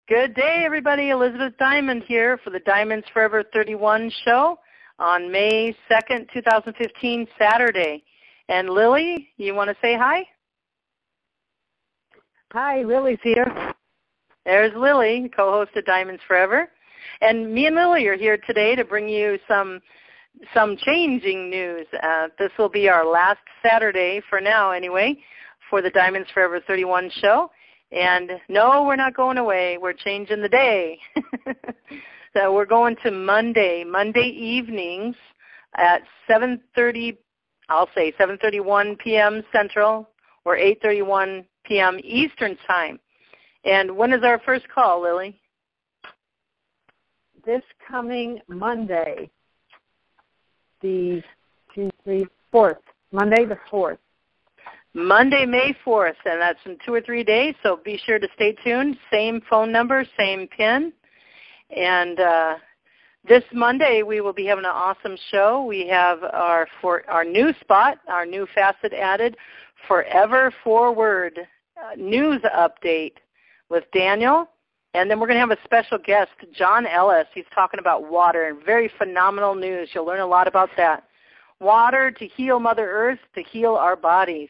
Good day, everybody. Elizabeth Diamond here for the Diamonds Forever 31 show on May 2nd, 2015, Saturday. And Lily, you want to say hi? Hi, Lily's here. There's Lily, co-host of Diamonds Forever. And me and Lily are here today to bring you some changing news. This will be our last Saturday, for now anyway, for the Diamonds Forever 31 show. And no, we're not going away. We're changing the day. So we're going to Monday evenings at 7:30, I'll say 7:31 p.m. Central or 8:31 p.m. Eastern Time. And when is our first call, Lily? This coming Monday, the 4th, Monday the 4th. Monday, May 4th, and that's in 2 or 3 days, so be sure to stay tuned. Same phone number, same PIN. And this Monday we will be having an awesome show. We have our new spot, our new facet added, Forever Forward news update with Daniel. And then we're going to have a special guest, John Ellis. He's talking about water and very phenomenal news. You'll learn a lot about that. Water to heal Mother Earth, to heal our bodies.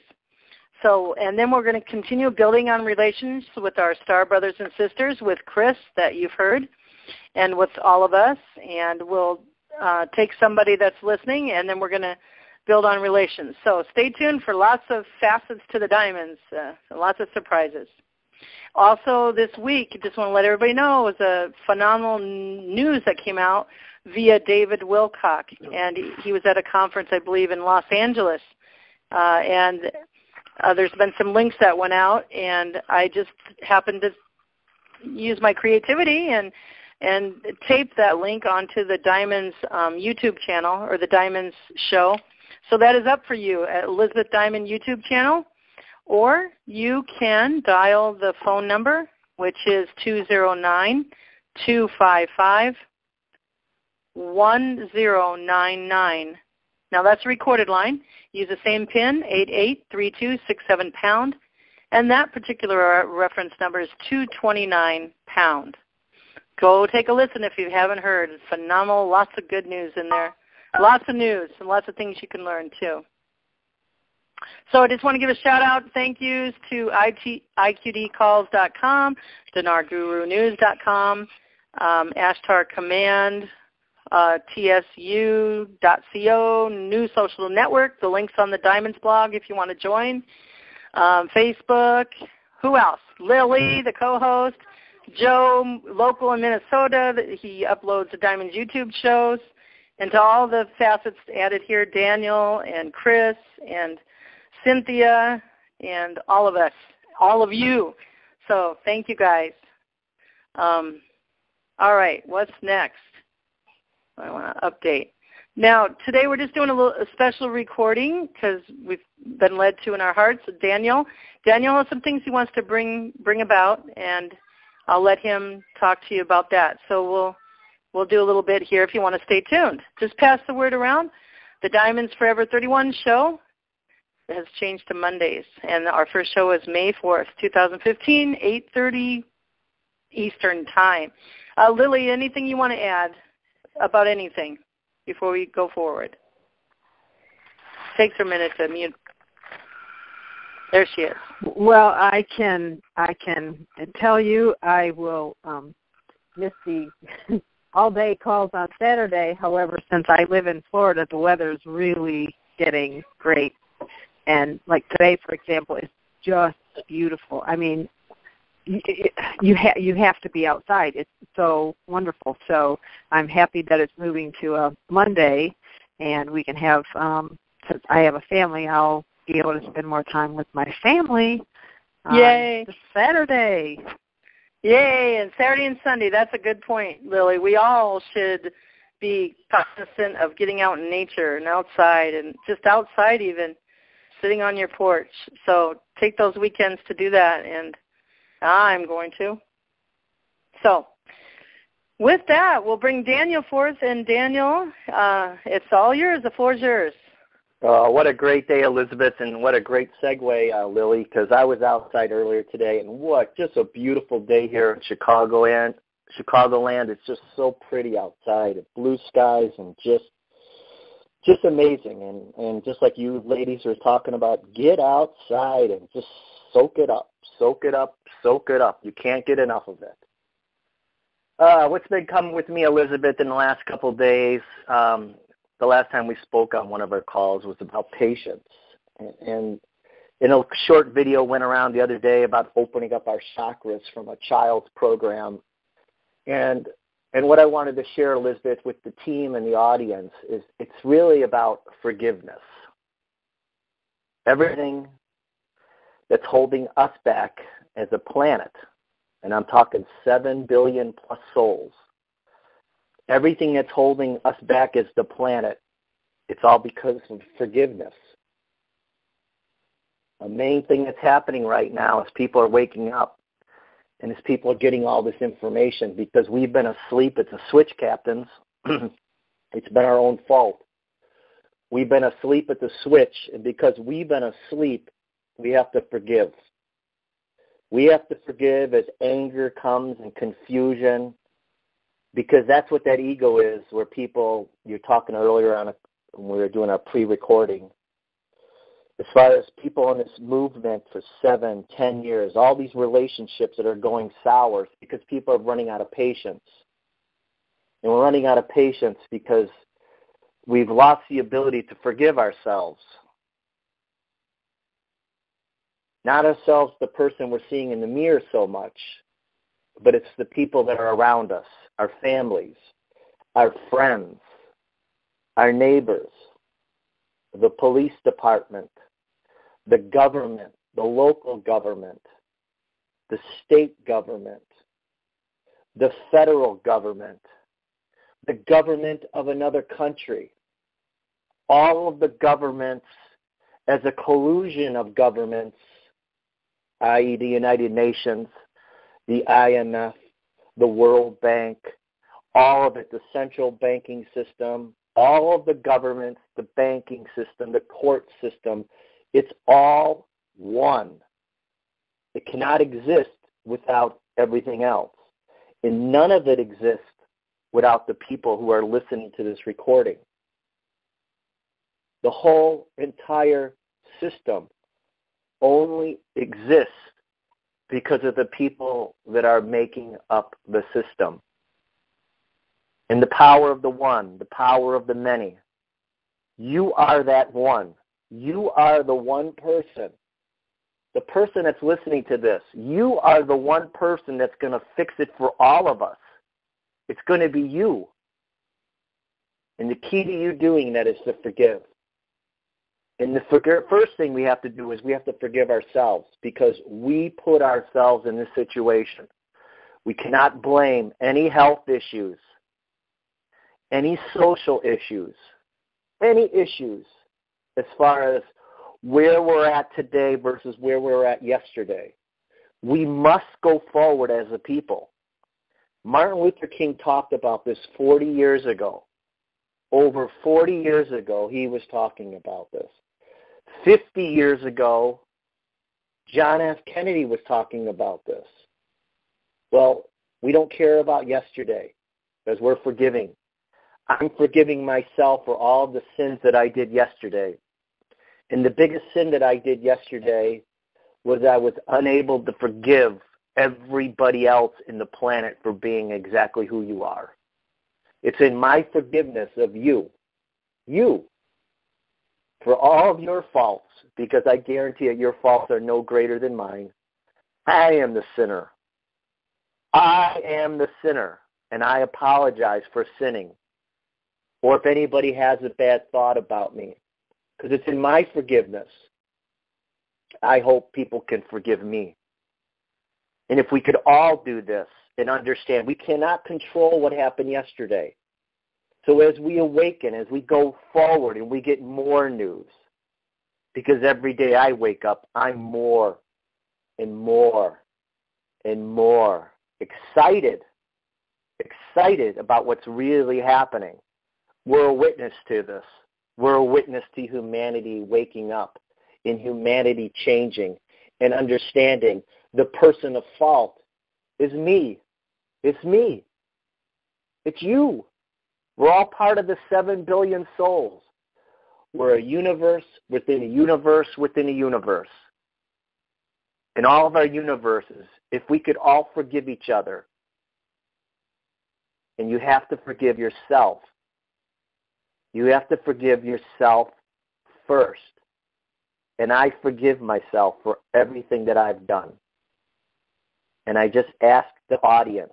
So, and then we're going to continue building on relations with our star brothers and sisters, with Chris that you've heard, and with all of us. And we'll take somebody that's listening, and then we're going to build on relations. So stay tuned for lots of facets to the diamonds, lots of surprises. Also this week, just want to let everybody know, it was a phenomenal news that came out via David Wilcock. And he was at a conference, I believe, in Los Angeles. There's been some links that went out, and I just happened to use my creativity and tape that link onto the Diamonds YouTube channel, or the Diamonds show. So that is up for you at Elizabeth Diamond YouTube channel, or you can dial the phone number, which is 209-255-1099. Now that's a recorded line. Use the same PIN, 883267#, and that particular reference number is 229#. Go take a listen if you haven't heard. It's phenomenal. Lots of good news in there. Lots of news and lots of things you can learn too. So I just want to give a shout-out, thank yous to IQDcalls.com, DinarGuruNews.com, Ashtar Command, TSU.co, New Social Network, the link's on the Diamonds blog if you want to join, Facebook, who else? Lily, the co-host, Joe, local in Minnesota, he uploads the Diamonds YouTube shows, and to all the facets added here, Daniel and Chris and Cynthia and all of us, all of you. So thank you guys. All right, what's next? I want to update. Now, today we're just doing a special recording because we've been led to in our hearts. Daniel has some things he wants to bring about, and I'll let him talk to you about that. So we'll do a little bit here if you want to stay tuned. Just pass the word around. The Diamonds Forever 31 show has changed to Mondays, and our first show is May 4th, 2015, 8:30 Eastern Time. Lily, anything you want to add about anything before we go forward? Takes her a minute to mute. There she is. Well, I can tell you I will miss the all-day calls on Saturday. However, since I live in Florida, the weather is really getting great. And like today, for example, is just beautiful. I mean, you have to be outside. It's so wonderful. So I'm happy that it's moving to a Monday, and we can have, since I have a family, I'll be able to spend more time with my family. Yay! This Saturday. Yay! And Saturday and Sunday. That's a good point, Lily. We all should be cognizant of getting out in nature and outside, and just outside even, sitting on your porch. So take those weekends to do that, and I'm going to. So with that, we'll bring Daniel forth. And Daniel, it's all yours. The floor is yours. What a great day, Elizabeth, and what a great segue, Lily, because I was outside earlier today, and what just a beautiful day here in Chicagoland. It's just so pretty outside, blue skies, and just amazing. And just like you ladies are talking about, get outside and just soak it up, soak it up, soak it up. You can't get enough of it. What's been coming with me, Elizabeth, in the last couple of days? The last time we spoke on one of our calls was about patience. And a short video went around the other day about opening up our chakras from a child's program. And what I wanted to share, Elizabeth, with the team and the audience is it's really about forgiveness. Everything that's holding us back as a planet, and I'm talking 7 billion plus souls, everything that's holding us back as the planet, it's all because of forgiveness. The main thing that's happening right now is people are waking up, and as people are getting all this information, because we've been asleep at the switch, captains, it's been our own fault. We've been asleep at the switch, and because we've been asleep, we have to forgive. We have to forgive as anger comes and confusion, because that's what that ego is, where people, you're talking earlier on when we were doing our pre-recording, as far as people in this movement for 7, 10 years, all these relationships that are going sour because people are running out of patience. And we're running out of patience because we've lost the ability to forgive ourselves. Not ourselves, the person we're seeing in the mirror so much, but it's the people that are around us, our families, our friends, our neighbors, the police department, the government, the local government, the state government, the federal government, the government of another country, all of the governments as a collusion of governments, i.e. the United Nations, the IMF, the World Bank, all of it, the central banking system, all of the governments, the banking system, the court system, it's all one. It cannot exist without everything else. And none of it exists without the people who are listening to this recording. The whole entire system only exists because of the people that are making up the system. And the power of the one, the power of the many. You are that one. You are the one person. The person that's listening to this, you are the one person that's going to fix it for all of us. It's going to be you. And the key to you doing that is to forgive. And the first thing we have to do is we have to forgive ourselves, because we put ourselves in this situation. We cannot blame any health issues, any social issues, any issues as far as where we're at today versus where we were at yesterday. We must go forward as a people. Martin Luther King talked about this 40 years ago. Over 40 years ago, he was talking about this. 50 years ago, John F. Kennedy was talking about this. Well, we don't care about yesterday because we're forgiving. I'm forgiving myself for all the sins that I did yesterday. And the biggest sin that I did yesterday was I was unable to forgive everybody else in the planet for being exactly who you are. It's in my forgiveness of you, for all of your faults, because I guarantee you your faults are no greater than mine. I am the sinner. I am the sinner, and I apologize for sinning. Or if anybody has a bad thought about me, because it's in my forgiveness. I hope people can forgive me. And if we could all do this and understand, we cannot control what happened yesterday. So as we awaken, as we go forward and we get more news, because every day I wake up, I'm more and more and more excited about what's really happening. We're a witness to this. We're a witness to humanity waking up, in humanity changing and understanding the person of fault is me. It's me. It's you. We're all part of the 7 billion souls. We're a universe within a universe within a universe. In all of our universes, if we could all forgive each other, and you have to forgive yourself. You have to forgive yourself first. And I forgive myself for everything that I've done. And I just ask the audience,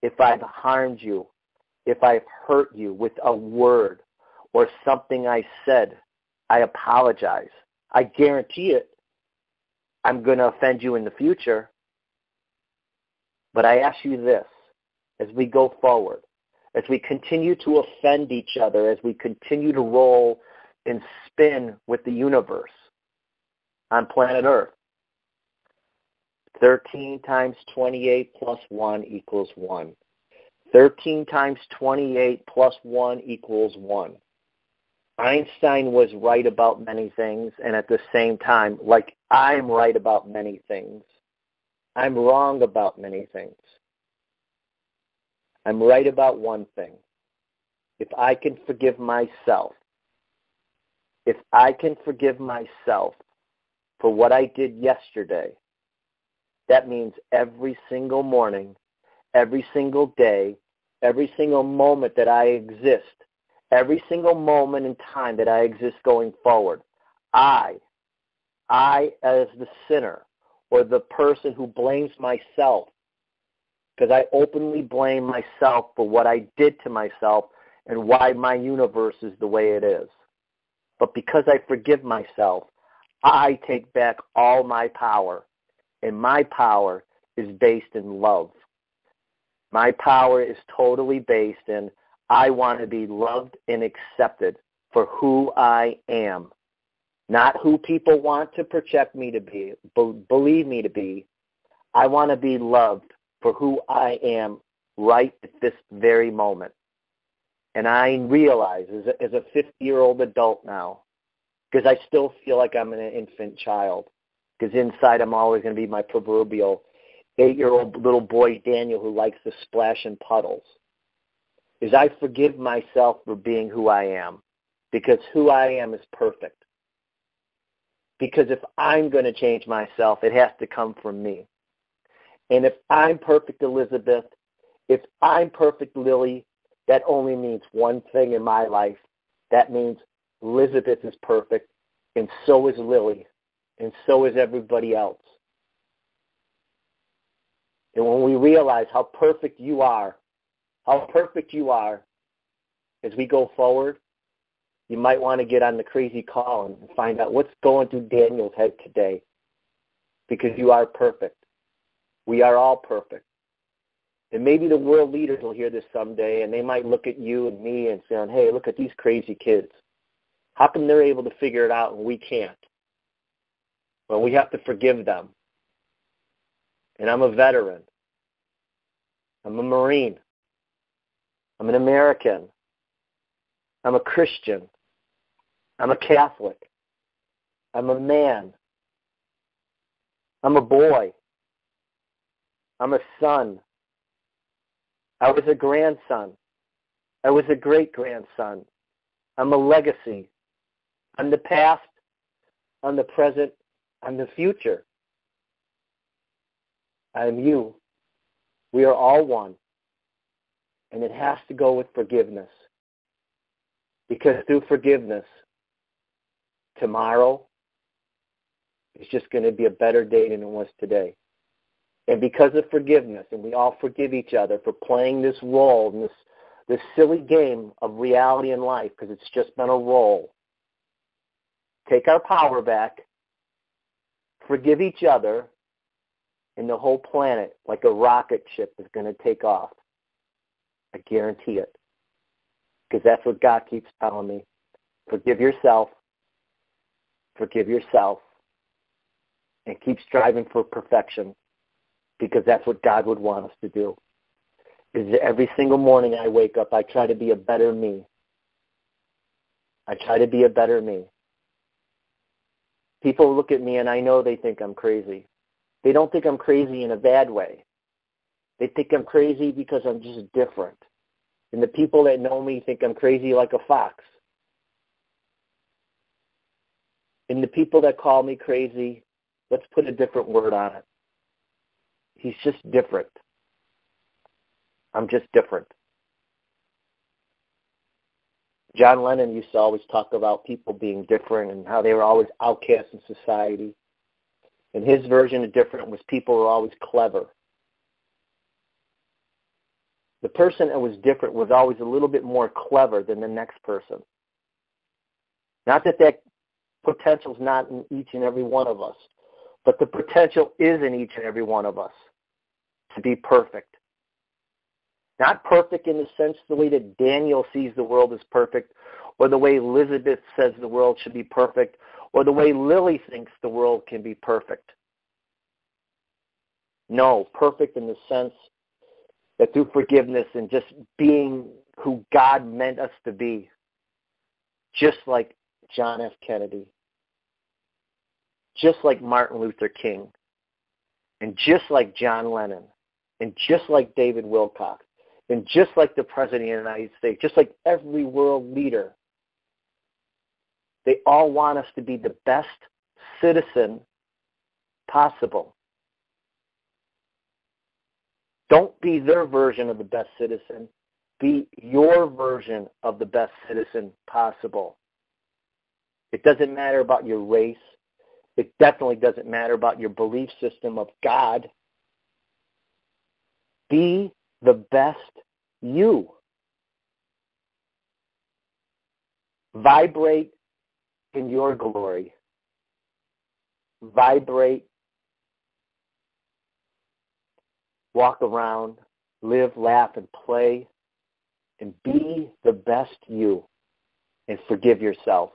if I've harmed you, if I've hurt you with a word or something I said, I apologize. I guarantee it. I'm going to offend you in the future. But I ask you this, as we go forward, as we continue to offend each other, as we continue to roll and spin with the universe on planet Earth, 13 times 28 plus 1 equals 1. 13 times 28 plus 1 equals 1. Einstein was right about many things, and at the same time, like I'm right about many things, I'm wrong about many things. I'm right about one thing. If I can forgive myself, if I can forgive myself for what I did yesterday, that means every single morning, every single day, every single moment that I exist, every single moment in time that I exist going forward, I as the sinner or the person who blames myself, because I openly blame myself for what I did to myself and why my universe is the way it is. But because I forgive myself, I take back all my power. And my power is based in love. My power is totally based in I want to be loved and accepted for who I am. Not who people want to project me to be, believe me to be. I want to be loved for who I am right at this very moment. And I realize as a 50-year-old adult now, because I still feel like I'm an infant child, because inside I'm always going to be my proverbial 8-year-old little boy Daniel who likes to splash in puddles, is I forgive myself for being who I am, because who I am is perfect. Because if I'm going to change myself, it has to come from me. And if I'm perfect Elizabeth, if I'm perfect Lily, that only means one thing in my life. That means Elizabeth is perfect, and so is Lily, and so is everybody else. And when we realize how perfect you are, as we go forward, you might want to get on the crazy call and find out what's going through Daniel's head today, because you are perfect. We are all perfect. And maybe the world leaders will hear this someday, and they might look at you and me and say, hey, look at these crazy kids. How come they're able to figure it out and we can't? Well, we have to forgive them. And I'm a veteran. I'm a Marine. I'm an American. I'm a Christian. I'm a Catholic. I'm a man. I'm a boy. I'm a son. I was a grandson. I was a great-grandson. I'm a legacy. I'm the past. I'm the present. I'm the future. I am you. We are all one. And it has to go with forgiveness. Because through forgiveness, tomorrow is just going to be a better day than it was today. And because of forgiveness, and we all forgive each other for playing this role in this silly game of reality and life, because it's just been a role. Take our power back, forgive each other, and the whole planet, like a rocket ship, is going to take off. I guarantee it. Because that's what God keeps telling me. Forgive yourself, and keep striving for perfection. Because that's what God would want us to do. Is every single morning I wake up, I try to be a better me. I try to be a better me. People look at me and I know they think I'm crazy. They don't think I'm crazy in a bad way. They think I'm crazy because I'm just different. And the people that know me think I'm crazy like a fox. And the people that call me crazy, let's put a different word on it. He's just different. I'm just different. John Lennon used to always talk about people being different and how they were always outcasts in society. And his version of different was people were always clever. The person that was different was always a little bit more clever than the next person. Not that that potential is not in each and every one of us, but the potential is in each and every one of us to be perfect. Not perfect in the sense the way that Daniel sees the world as perfect, or the way Elizabeth says the world should be perfect, or the way Lily thinks the world can be perfect. No, perfect in the sense that through forgiveness and just being who God meant us to be, just like John F. Kennedy, just like Martin Luther King, and just like John Lennon, and just like David Wilcox, and just like the President of the United States, just like every world leader, they all want us to be the best citizen possible. Don't be their version of the best citizen. Be your version of the best citizen possible. It doesn't matter about your race. It definitely doesn't matter about your belief system of God. Be the best you. Vibrate in your glory. Vibrate. Walk around, live, laugh, and play, and be the best you, and forgive yourself.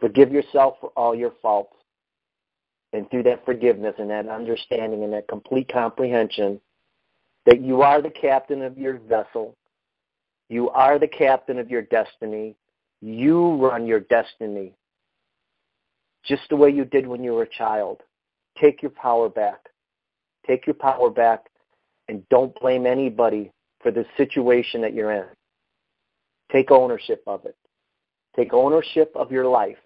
Forgive yourself for all your faults, and through that forgiveness and that understanding and that complete comprehension that you are the captain of your vessel, you are the captain of your destiny, you run your destiny, just the way you did when you were a child. Take your power back. Take your power back and don't blame anybody for the situation that you're in. Take ownership of it. Take ownership of your life.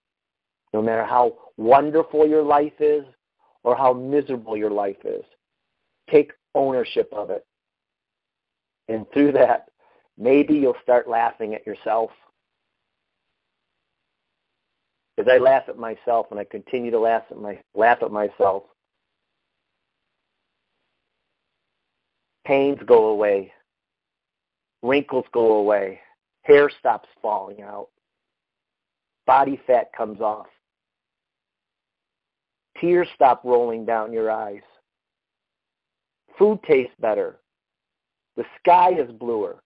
No matter how wonderful your life is or how miserable your life is. Take ownership of it. And through that, maybe you'll start laughing at yourself. As I laugh at myself and I continue to laugh at myself, pains go away, wrinkles go away, hair stops falling out, body fat comes off, tears stop rolling down your eyes, food tastes better, the sky is bluer.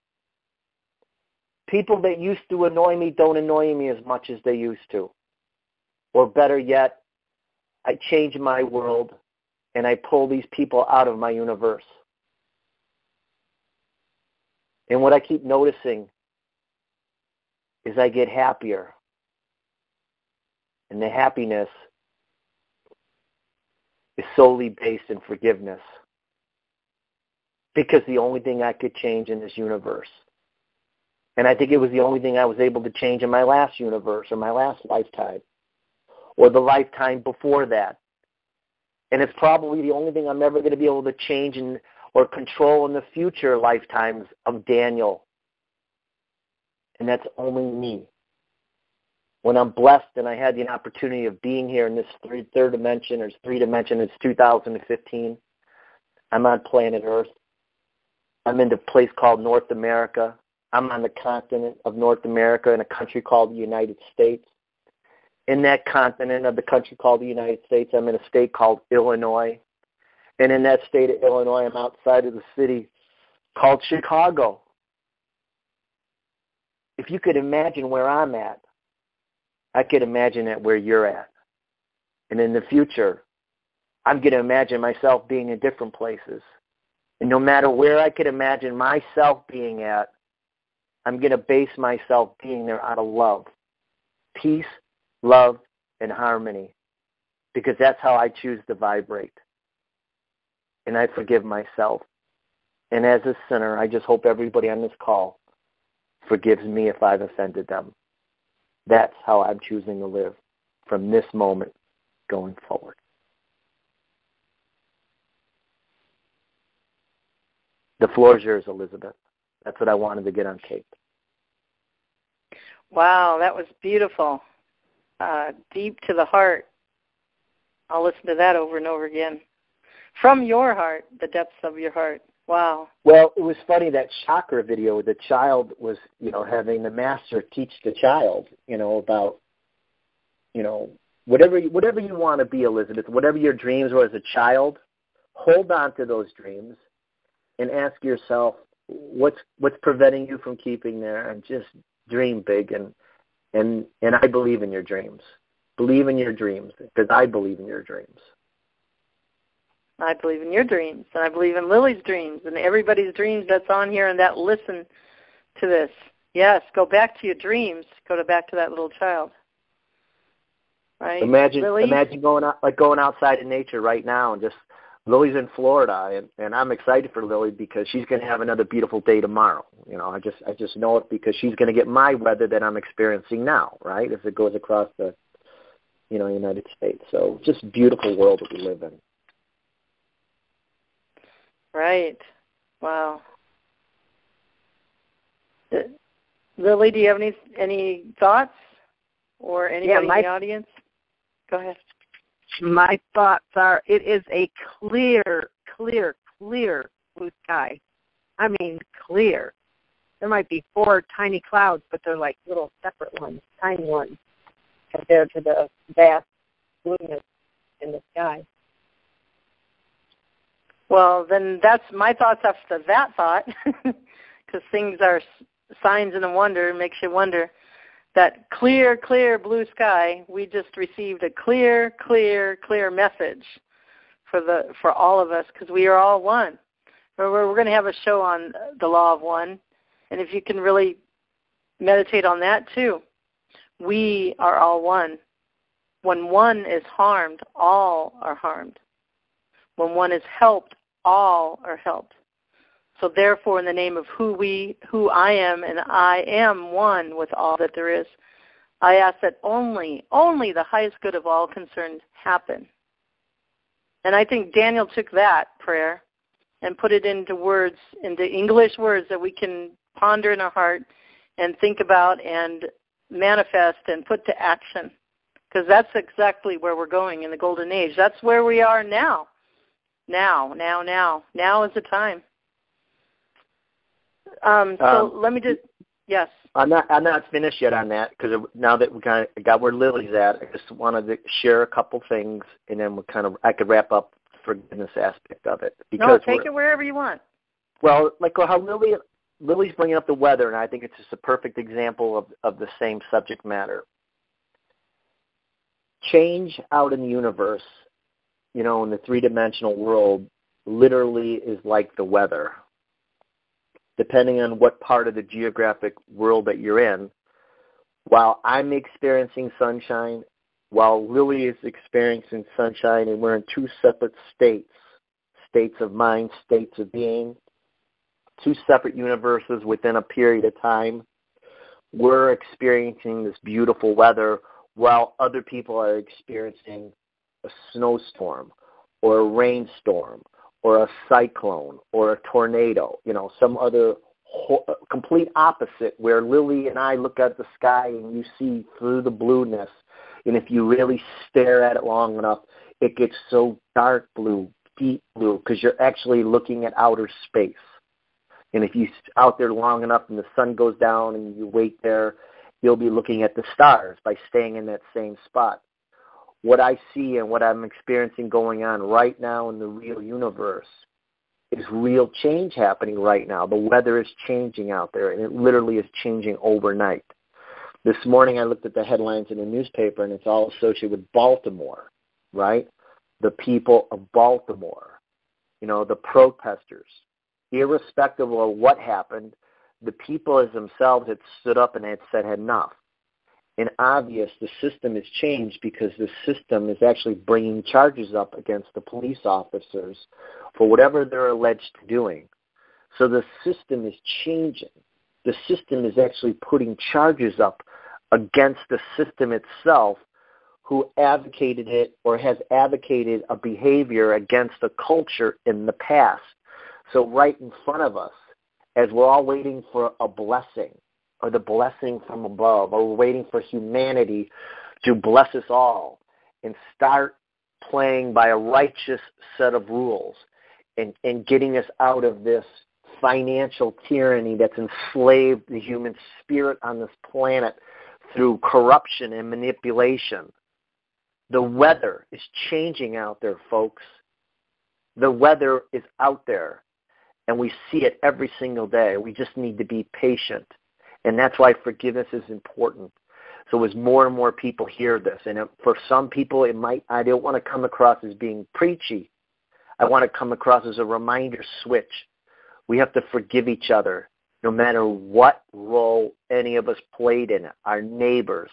People that used to annoy me don't annoy me as much as they used to. Or better yet, I change my world and I pull these people out of my universe. And what I keep noticing is I get happier. And the happiness is solely based in forgiveness. Because the only thing I could change in this universe. And I think it was the only thing I was able to change in my last universe or my last lifetime. Or the lifetime before that. And it's probably the only thing I'm ever going to be able to change or control in the future lifetimes of Daniel. And that's only me. When I'm blessed and I had the opportunity of being here in this third dimension, or three dimension, it's 2015. I'm on planet Earth. I'm in a place called North America. I'm on the continent of North America in a country called the United States. In that continent of the country called the United States, I'm in a state called Illinois. And in that state of Illinois, I'm outside of the city called Chicago. If you could imagine where I'm at, I could imagine at where you're at. And in the future, I'm going to imagine myself being in different places. And no matter where I could imagine myself being at, I'm going to base myself being there out of love. peace, love, and harmony, because that's how I choose to vibrate. And I forgive myself. And as a sinner, I just hope everybody on this call forgives me if I've offended them. That's how I'm choosing to live from this moment going forward. The floor is yours, Elizabeth. That's what I wanted to get on tape. Wow, that was beautiful. Deep to the heart. I'll listen to that over and over again. From your heart, the depths of your heart. Wow. Well, it was funny, that Chakra video, the child was, having the master teach the child, about, whatever you want to be, Elizabeth, whatever your dreams were as a child, hold on to those dreams and ask yourself, what's preventing you from keeping there, and just dream big. And I believe in your dreams. Believe in your dreams, because I believe in your dreams. I believe in your dreams, and I believe in Lily's dreams, and everybody's dreams that's on here and that listen to this. Yes, go back to your dreams. Go back to that little child. Right? Imagine going outside in nature right now, and just Lily's in Florida, and I'm excited for Lily because she's going to have another beautiful day tomorrow. I just know it because she's going to get my weather that I'm experiencing now, right? As it goes across the United States. So just beautiful world that we live in. Right. Wow. Lily, do you have any thoughts, or anybody in the audience? Go ahead. My thoughts are, it is a clear blue sky. I mean, clear. There might be 4 tiny clouds, but they're like little separate ones, tiny ones, compared to the vast blueness in the sky. Well, then that's my thoughts after that thought, because things are signs and a wonder, makes you wonder. That clear blue sky, we just received a clear message for all of us, because we are all one. We're going to have a show on the law of one, and if you can really meditate on that too. We are all one. When one is harmed, all are harmed. When one is helped, all are helped. So therefore, in the name of who I am, and I am one with all that there is, I ask that only the highest good of all concerned happen. And I think Daniel took that prayer and put it into words, into English words that we can ponder in our heart and think about and manifest and put to action. Because that's exactly where we're going in the golden age. That's where we are now. Now is the time. So let me just, yes. I'm not finished yet on that, because now that we kind of got where Lily's at, I just wanted to share a couple things, and then I could wrap up the forgiveness aspect of it. Because take it wherever you want. Well, like how Lily's bringing up the weather, and I think it's just a perfect example of the same subject matter. Change out in the universe, in the three-dimensional world, literally is like the weather. Depending on what part of the geographic world that you're in, while I'm experiencing sunshine, while Lily is experiencing sunshine, and we're in 2 separate states of mind, states of being, 2 separate universes within a period of time, we're experiencing this beautiful weather while other people are experiencing a snowstorm or a rainstorm or a cyclone or a tornado, some other complete opposite, where Lily and I look at the sky and you see through the blueness, and if you really stare at it long enough, it gets so dark blue, deep blue, because you're actually looking at outer space. And if you're out there long enough and the sun goes down and you wait there, you'll be looking at the stars by staying in that same spot. What I see and what I'm experiencing going on right now in the real universe is real change happening right now. The weather is changing out there, and it literally is changing overnight. This morning I looked at the headlines in the newspaper, and it's all associated with Baltimore, right? The people of Baltimore, the protesters. Irrespective of what happened, the people as themselves had stood up and had said enough. and obvious the system has changed because the system is actually bringing charges up against the police officers for whatever they're alleged to doing. So the system is changing. The system is actually putting charges up against the system itself who advocated it or has advocated a behavior against a culture in the past. So right in front of us, as we're all waiting for a blessing or the blessing from above, or we're waiting for humanity to bless us all and start playing by a righteous set of rules and getting us out of this financial tyranny that's enslaved the human spirit on this planet through corruption and manipulation. The weather is changing out there, folks. The weather is out there, and we see it every single day. We just need to be patient, and that's why forgiveness is important. So as more and more people hear this, and for some people I don't want to come across as being preachy. I want to come across as a reminder switch. We have to forgive each other, no matter what role any of us played in it. Our neighbors,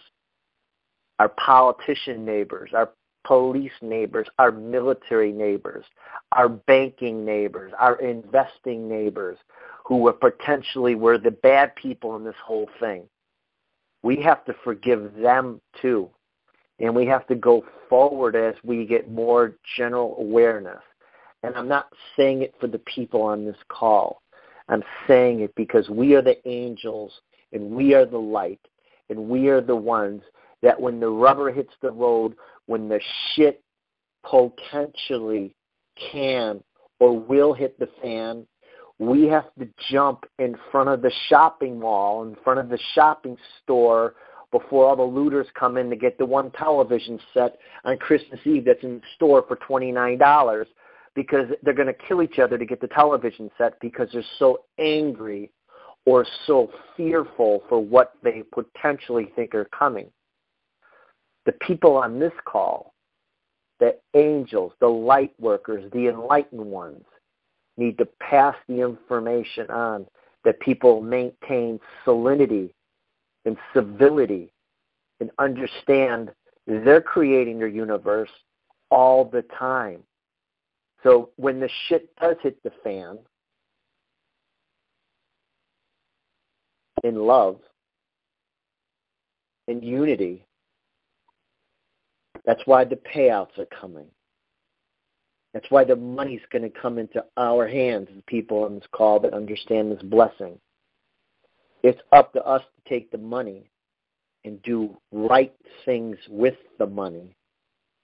our politician neighbors, our police neighbors, our military neighbors, our banking neighbors, our investing neighbors, who were the bad people in this whole thing. We have to forgive them too. And we have to go forward as we get more general awareness. And I'm not saying it for the people on this call. I'm saying it because we are the angels and we are the light and we are the ones that when the rubber hits the road, when the shit potentially can or will hit the fan, we have to jump in front of the shopping mall, in front of the shopping store before all the looters come in to get the one television set on Christmas Eve that's in the store for $29 because they're going to kill each other to get the television set because they're so angry or so fearful for what they potentially think are coming. The people on this call, the angels, the light workers, the enlightened ones, need to pass the information on that people maintain salinity and civility and understand they're creating their universe all the time. So when the shit does hit the fan, in love, in unity, that's why the payouts are coming. That's why the money's going to come into our hands, the people on this call that understand this blessing. It's up to us to take the money and do right things with the money,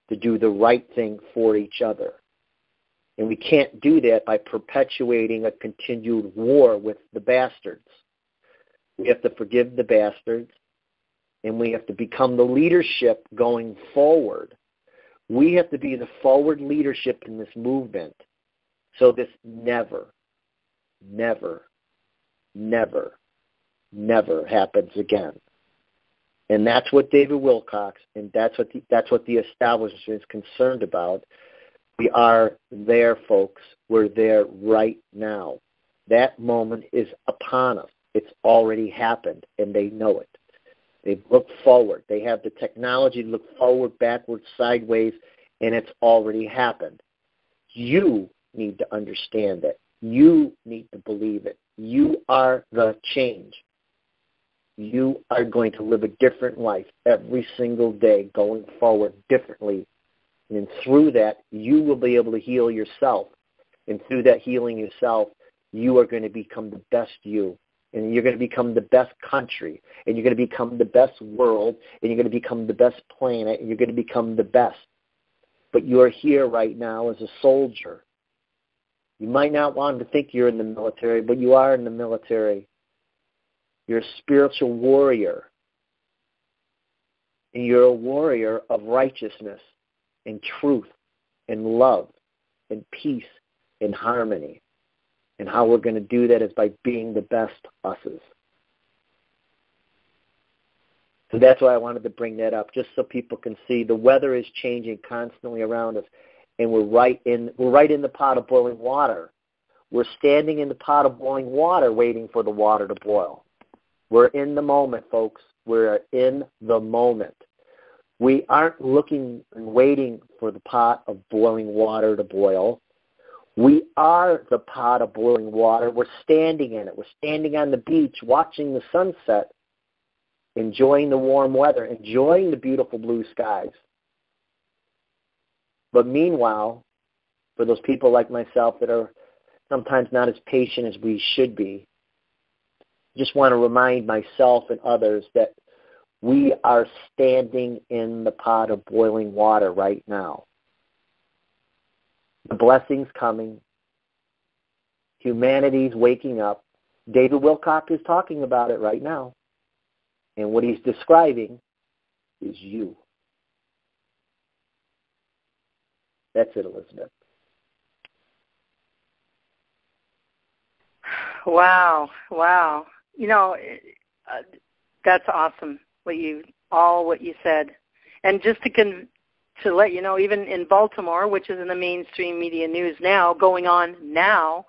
to do the right thing for each other. And we can't do that by perpetuating a continued war with the bastards. We have to forgive the bastards, and we have to become the leadership going forward. We have to be the forward leadership in this movement so this never, never, never, never happens again. And that's what David Wilcox and that's what the establishment is concerned about. We are there, folks. We're there right now. That moment is upon us. It's already happened, and they know it. They've looked forward. They have the technology to look forward, backwards, sideways, and it's already happened. You need to understand it. You need to believe it. You are the change. You are going to live a different life every single day going forward differently. And through that, you will be able to heal yourself. And through that healing yourself, you are going to become the best you. And you're going to become the best country. And you're going to become the best world. And you're going to become the best planet. And you're going to become the best. But you are here right now as a soldier. You might not want to think you're in the military, but you are in the military. You're a spiritual warrior. And you're a warrior of righteousness and truth and love and peace and harmony. And how we're going to do that is by being the best us's. So that's why I wanted to bring that up, just so people can see the weather is changing constantly around us, and we're right in the pot of boiling water. We're standing in the pot of boiling water waiting for the water to boil. We're in the moment, folks. We're in the moment. We aren't looking and waiting for the pot of boiling water to boil. We are the pot of boiling water. We're standing in it. We're standing on the beach, watching the sunset, enjoying the warm weather, enjoying the beautiful blue skies. But meanwhile, for those people like myself that are sometimes not as patient as we should be, just want to remind myself and others that we are standing in the pot of boiling water right now. The blessing's coming. Humanity's waking up. David Wilcock is talking about it right now. And what he's describing is you. That's it, Elizabeth. Wow. You know, that's awesome. What you said, and just to let you know, even in Baltimore, which is in the mainstream media news now, going on now,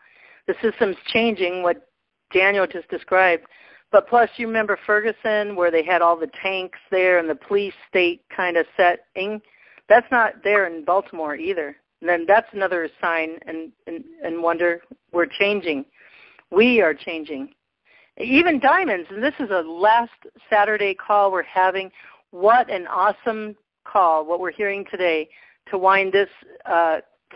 the system's changing. What Daniel just described, but plus you remember Ferguson, where they had all the tanks there and the police state kind of setting. That's not there in Baltimore either. And then that's another sign and wonder we're changing. We are changing. Even diamonds, and this is a last Saturday call we're having. What an awesome call, what we're hearing today, to wind this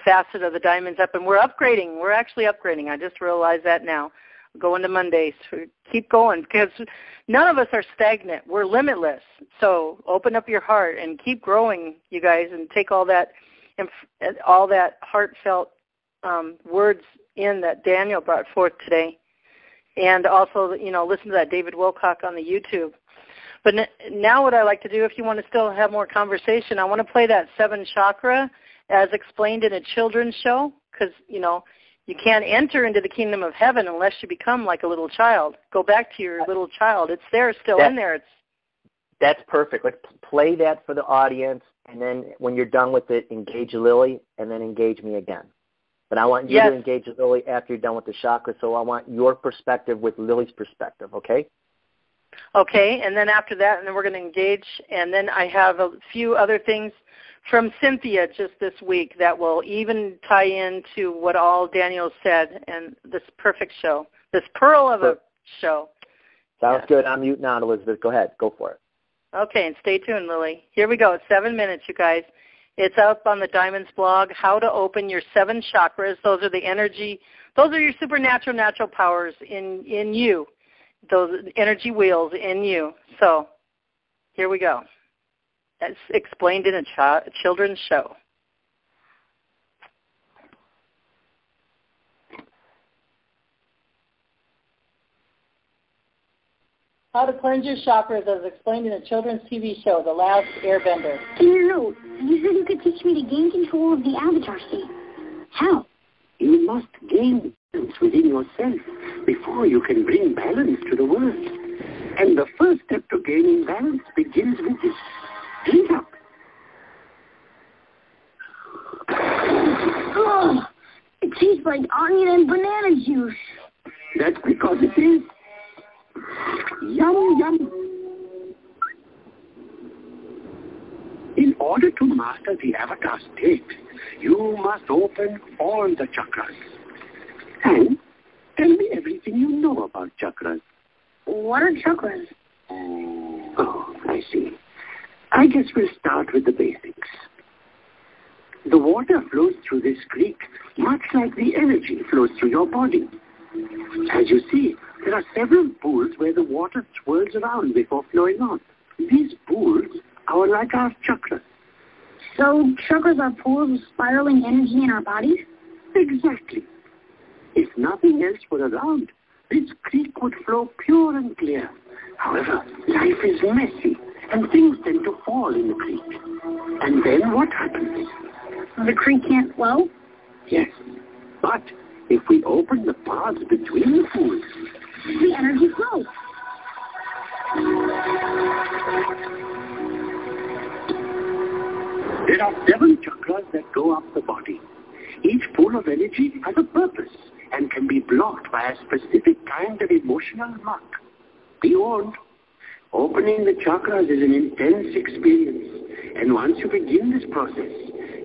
facet of the diamonds up. And we're upgrading. We're actually upgrading. I just realized that now. Going to Mondays. So keep going, because none of us are stagnant. We're limitless. So open up your heart and keep growing, you guys, and take all that heartfelt words in that Daniel brought forth today. And also, you know, listen to that David Wilcock on the YouTube. But now what I like to do, if you want to still have more conversation, I want to play that 7 chakra as explained in a children's show, because, you know, you can't enter into the kingdom of heaven unless you become like a little child. Go back to your little child. It's there, still in there. That's perfect. Let's play that for the audience, and then when you're done with it, engage Lily, and then engage me again. But I want you to engage Lily after you're done with the chakra, so I want your perspective with Lily's perspective, okay? Okay, and then after that, and then we're going to engage, and then I have a few other things from Cynthia just this week that will even tie into what all Daniel said and this perfect show, this pearl of a show. Sounds good. I'm mute now, Elizabeth. Go ahead. Go for it. Okay, and stay tuned, Lily. Here we go. It's 7 minutes, you guys. It's up on the Diamonds blog, how to open your 7 chakras. Those are the energy, those are your supernatural natural powers in you, those energy wheels in you. So here we go. That's explained in a children's show. How to cleanse your chakras as explained in a children's TV show, The Last Airbender. No, you said you could teach me to gain control of the avatar state. How? You must gain balance within yourself before you can bring balance to the world. And the first step to gaining balance begins with this. Heat up. Oh, it tastes like onion and banana juice. That's because it is. Yum, yum. In order to master the avatar state, you must open all the chakras. And tell me everything you know about chakras. What are chakras? Oh, I see. I guess we'll start with the basics. The water flows through this creek much like the energy flows through your body. As you see, there are several pools where the water swirls around before flowing on. These pools are like our chakras. So chakras are pools of spiraling energy in our bodies? Exactly. If nothing else were around, this creek would flow pure and clear. However, life is messy, and things tend to fall in the creek. And then what happens? The creek can't flow? Yes, but if we open the paths between the pools, the energy flows. There are 7 chakras that go up the body. Each pool of energy has a purpose and can be blocked by a specific kind of emotional mark. Be warned. Opening the chakras is an intense experience, and once you begin this process,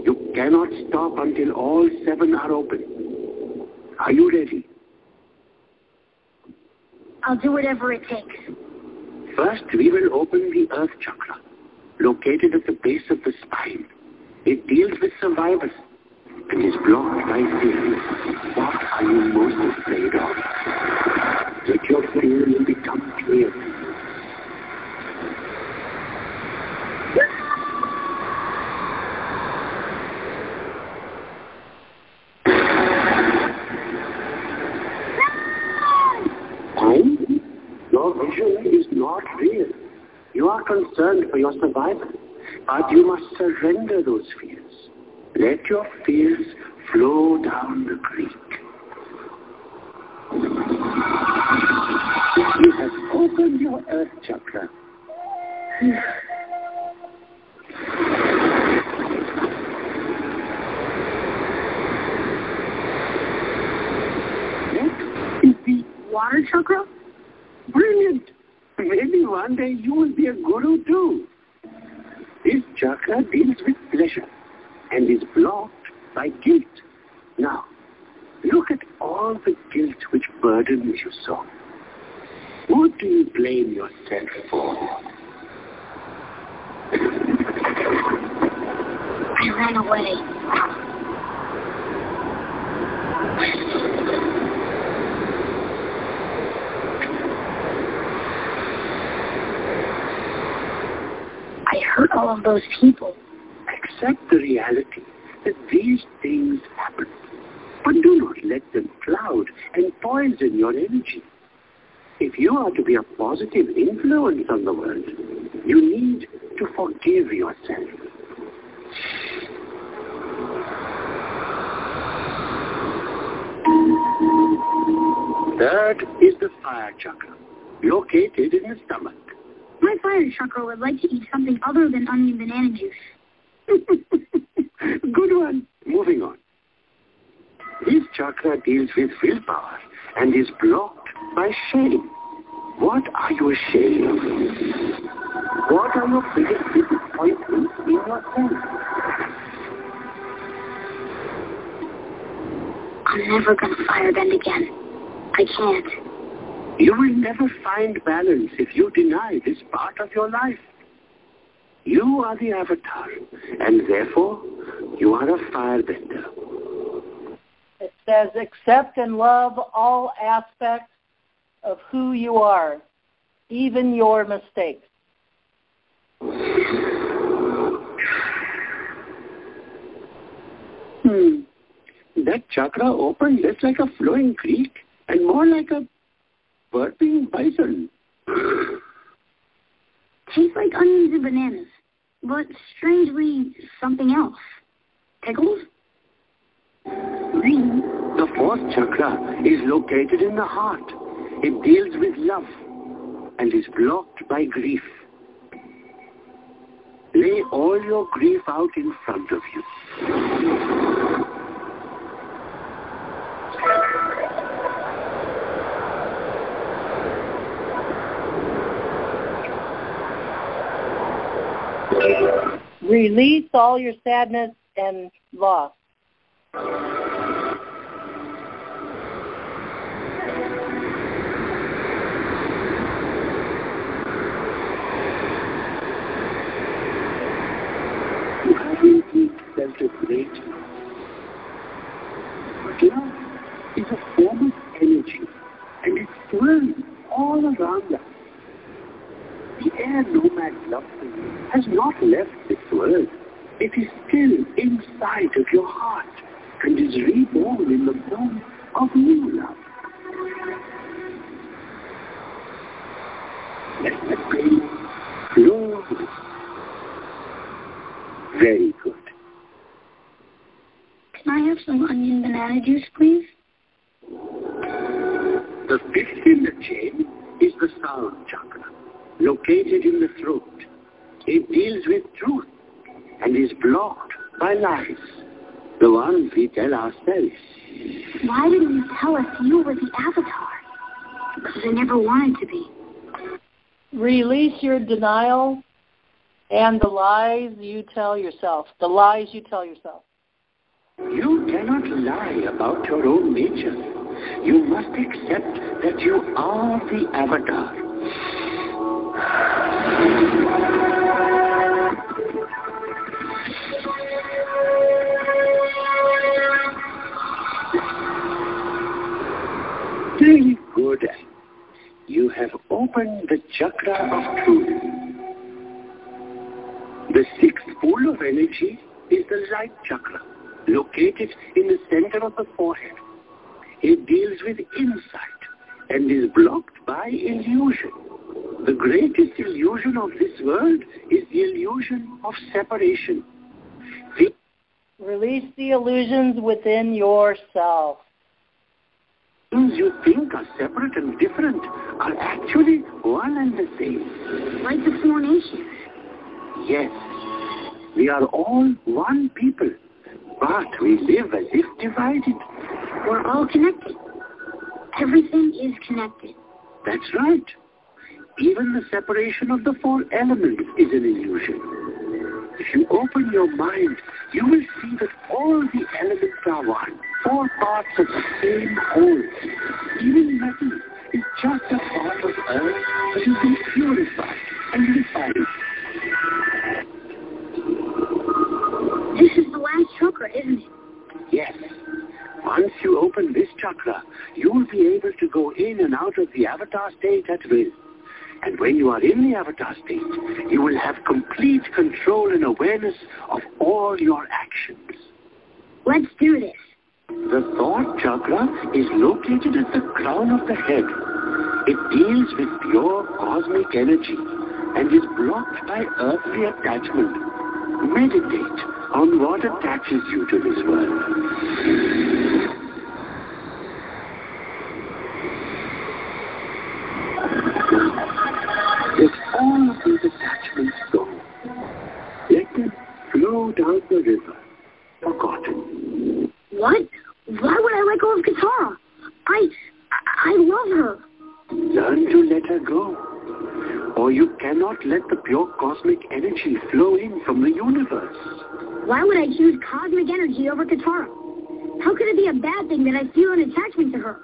you cannot stop until all 7 are open. Are you ready? I'll do whatever it takes. First, we will open the Earth Chakra, located at the base of the spine. It deals with survivors and is blocked by fear. What are you most afraid of? Let your fear become clear. Your vision is not real. You are concerned for your survival, but you must surrender those fears. Let your fears flow down the creek. You have opened your Earth Chakra. Next is the Water chakra? Brilliant! Maybe one day you will be a guru too. This chakra deals with pleasure and is blocked by guilt. Now, look at all the guilt which burdens you so. What do you blame yourself for? I ran away. I hurt all of those people. Accept the reality that these things happen. But do not let them cloud and poison your energy. If you are to be a positive influence on the world, you need to forgive yourself. Third is the fire chakra, located in the stomach. My fire chakra would like to eat something other than onion banana juice. Good one. Moving on. This chakra deals with willpower and is blocked by shame. What are you ashamed of? What are your biggest disappointments in yourself? I'm never going to firebend again. I can't. You will never find balance if you deny this part of your life. You are the avatar, and therefore, you are a firebender. It says, accept and love all aspects of who you are, even your mistakes. That chakra opened less like a flowing creek and more like a burping bison. Tastes like onions and bananas, but strangely something else. Pickles? The fourth chakra is located in the heart. It deals with love and is blocked by grief. Lay all your grief out in front of you. Release all your sadness and loss. You have indeed felt a great love. But love is a form of energy, and it swirls all around us. The air nomad love for you has not left this world. It is still inside of your heart and is reborn in the form of new love. Let the pain flow. Very good. Can I have some onion banana juice, please? The fifth in the chain is the sound chakra, located in the throat. It deals with truth and is blocked by lies, the ones we tell ourselves. Why didn't you tell us you were the avatar? Because I never wanted to be. Release your denial and the lies you tell yourself. The lies you tell yourself. You cannot lie about your own nature. You must accept that you are the avatar. Very good. You have opened the chakra of truth. The sixth pool of energy is the light chakra, located in the center of the forehead. It deals with insight and is blocked by illusion. The greatest illusion of this world is the illusion of separation. Release the illusions within yourself. Things you think are separate and different are actually one and the same. Like the four nations. Yes, we are all one people, but we live as if divided. We're all connected. Everything is connected. That's right. Even the separation of the four elements is an illusion. If you open your mind, you will see that all the elements are one, four parts of the same whole. Even metal is just a part of earth that has been purified and refined. This is the last chakra, isn't it? Yes. Once you open this chakra, you will be able to go in and out of the avatar state at will. And when you are in the avatar state, you will have complete control and awareness of all your actions. Let's do this. The thought chakra is located at the crown of the head. It deals with pure cosmic energy and is blocked by earthly attachment. Meditate on what attaches you to this world. Let all of these attachments go. Let them flow down the river, forgotten. What? Why would I let go of Katara? I love her. Learn to let her go, or you cannot let the pure cosmic energy flow in from the universe. Why would I choose cosmic energy over Katara? How could it be a bad thing that I feel an attachment to her?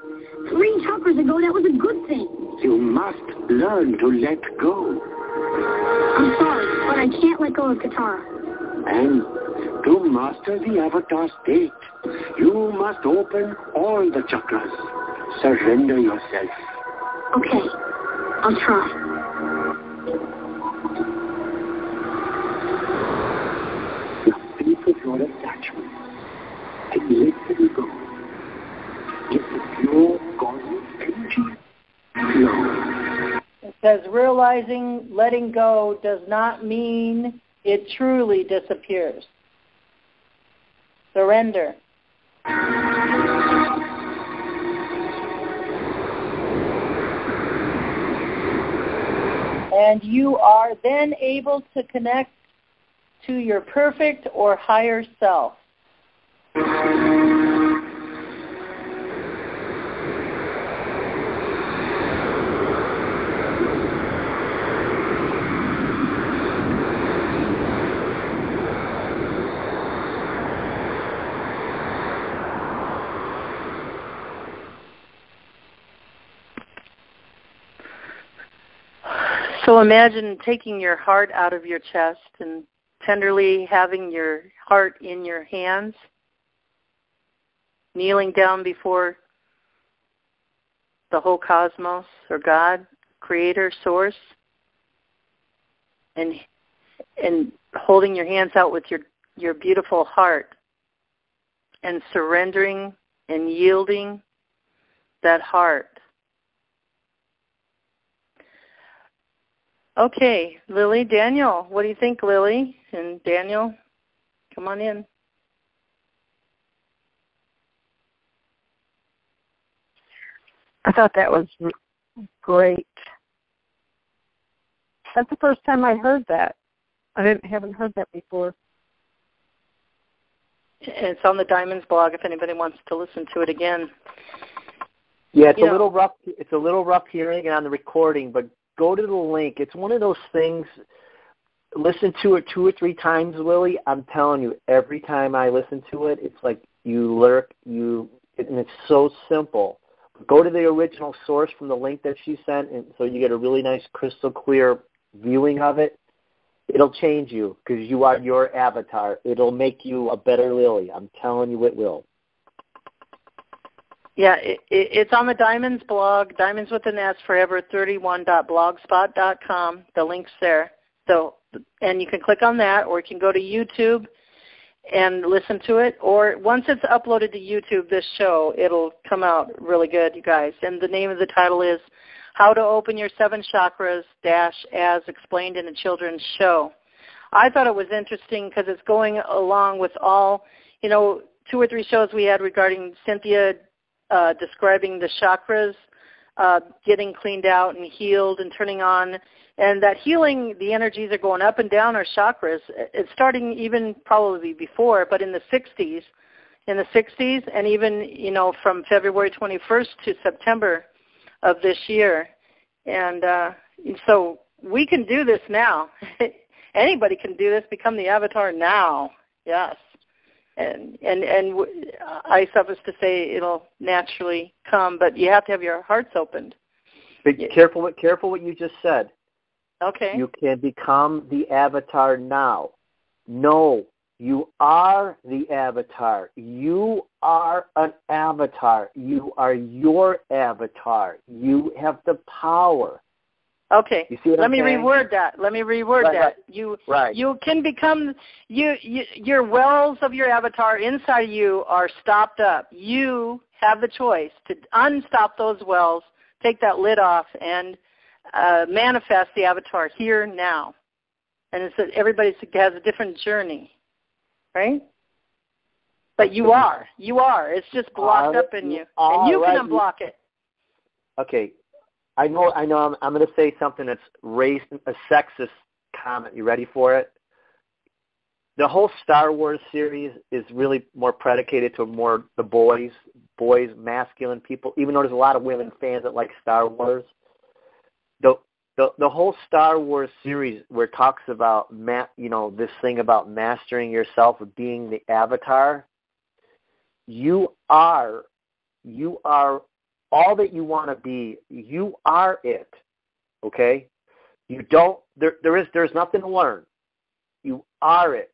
3 chakras ago, that was a good thing. You must learn to let go. I'm sorry, but I can't let go of Katara. And to master the avatar state, you must open all the chakras. Surrender yourself. Okay, I'll try. Now think of your attachment and let them go. Let the pure cosmic energy flow. It says realizing letting go does not mean it truly disappears. Surrender. And you are then able to connect to your perfect or higher self. So imagine taking your heart out of your chest and tenderly having your heart in your hands, kneeling down before the whole cosmos or God, Creator, Source, and holding your hands out with your beautiful heart and surrendering and yielding that heart. Okay, Lily, Daniel, what do you think, Lily? And Daniel, come on in. I thought that was great. That's the first time I heard that. I haven't heard that before. It's on the Diamonds blog if anybody wants to listen to it again. Yeah, it's a little rough. It's a little rough hearing it on the recording, but go to the link. It's one of those things. Listen to it 2 or 3 times, Lily. I'm telling you, every time I listen to it, it's like and it's so simple. Go to the original source from the link that she sent, and so you get a really nice, crystal clear viewing of it. It'll change you because you are your avatar. It'll make you a better Lily. I'm telling you it will. Yeah, it's on the Diamonds blog, Diamonds with an S, forever31.blogspot.com. The link's there. So, and you can click on that, or you can go to YouTube and listen to it. Or once it's uploaded to YouTube, this show, it'll come out really good, you guys. And the name of the title is How to Open Your 7 Chakras, as explained in a children's show. I thought it was interesting because it's going along with all, 2 or 3 shows we had regarding Cynthia describing the chakras, getting cleaned out and healed and turning on. And that healing, the energies are going up and down our chakras. It's starting even probably before, but in the 60s, and even, from February 21st to September of this year. And so we can do this now. Anybody can do this, become the avatar now. Yes. And I suffice to say it'll naturally come, but you have to have your hearts opened. But careful what you just said. Okay. You can become the avatar now. No, you are the avatar. You are an avatar. You are your avatar. You have the power. Okay. You see what Let I'm me saying? reword that. Right. You can become your wells of your avatar inside of you are stopped up. You have the choice to unstop those wells, take that lid off, and manifest the avatar here now. And it's that everybody has a different journey, right? But you are. It's just blocked up in you, and you can unblock it. Okay. I know. I'm going to say something that's raised a sexist comment. You ready for it? The whole Star Wars series is really more predicated to more the boys, masculine people. Even though there's a lot of women fans that like Star Wars, the whole Star Wars series where it talks about this thing about mastering yourself or being the avatar. You are all that you want to be. You are it. Okay? You don't. There's nothing to learn. You are it.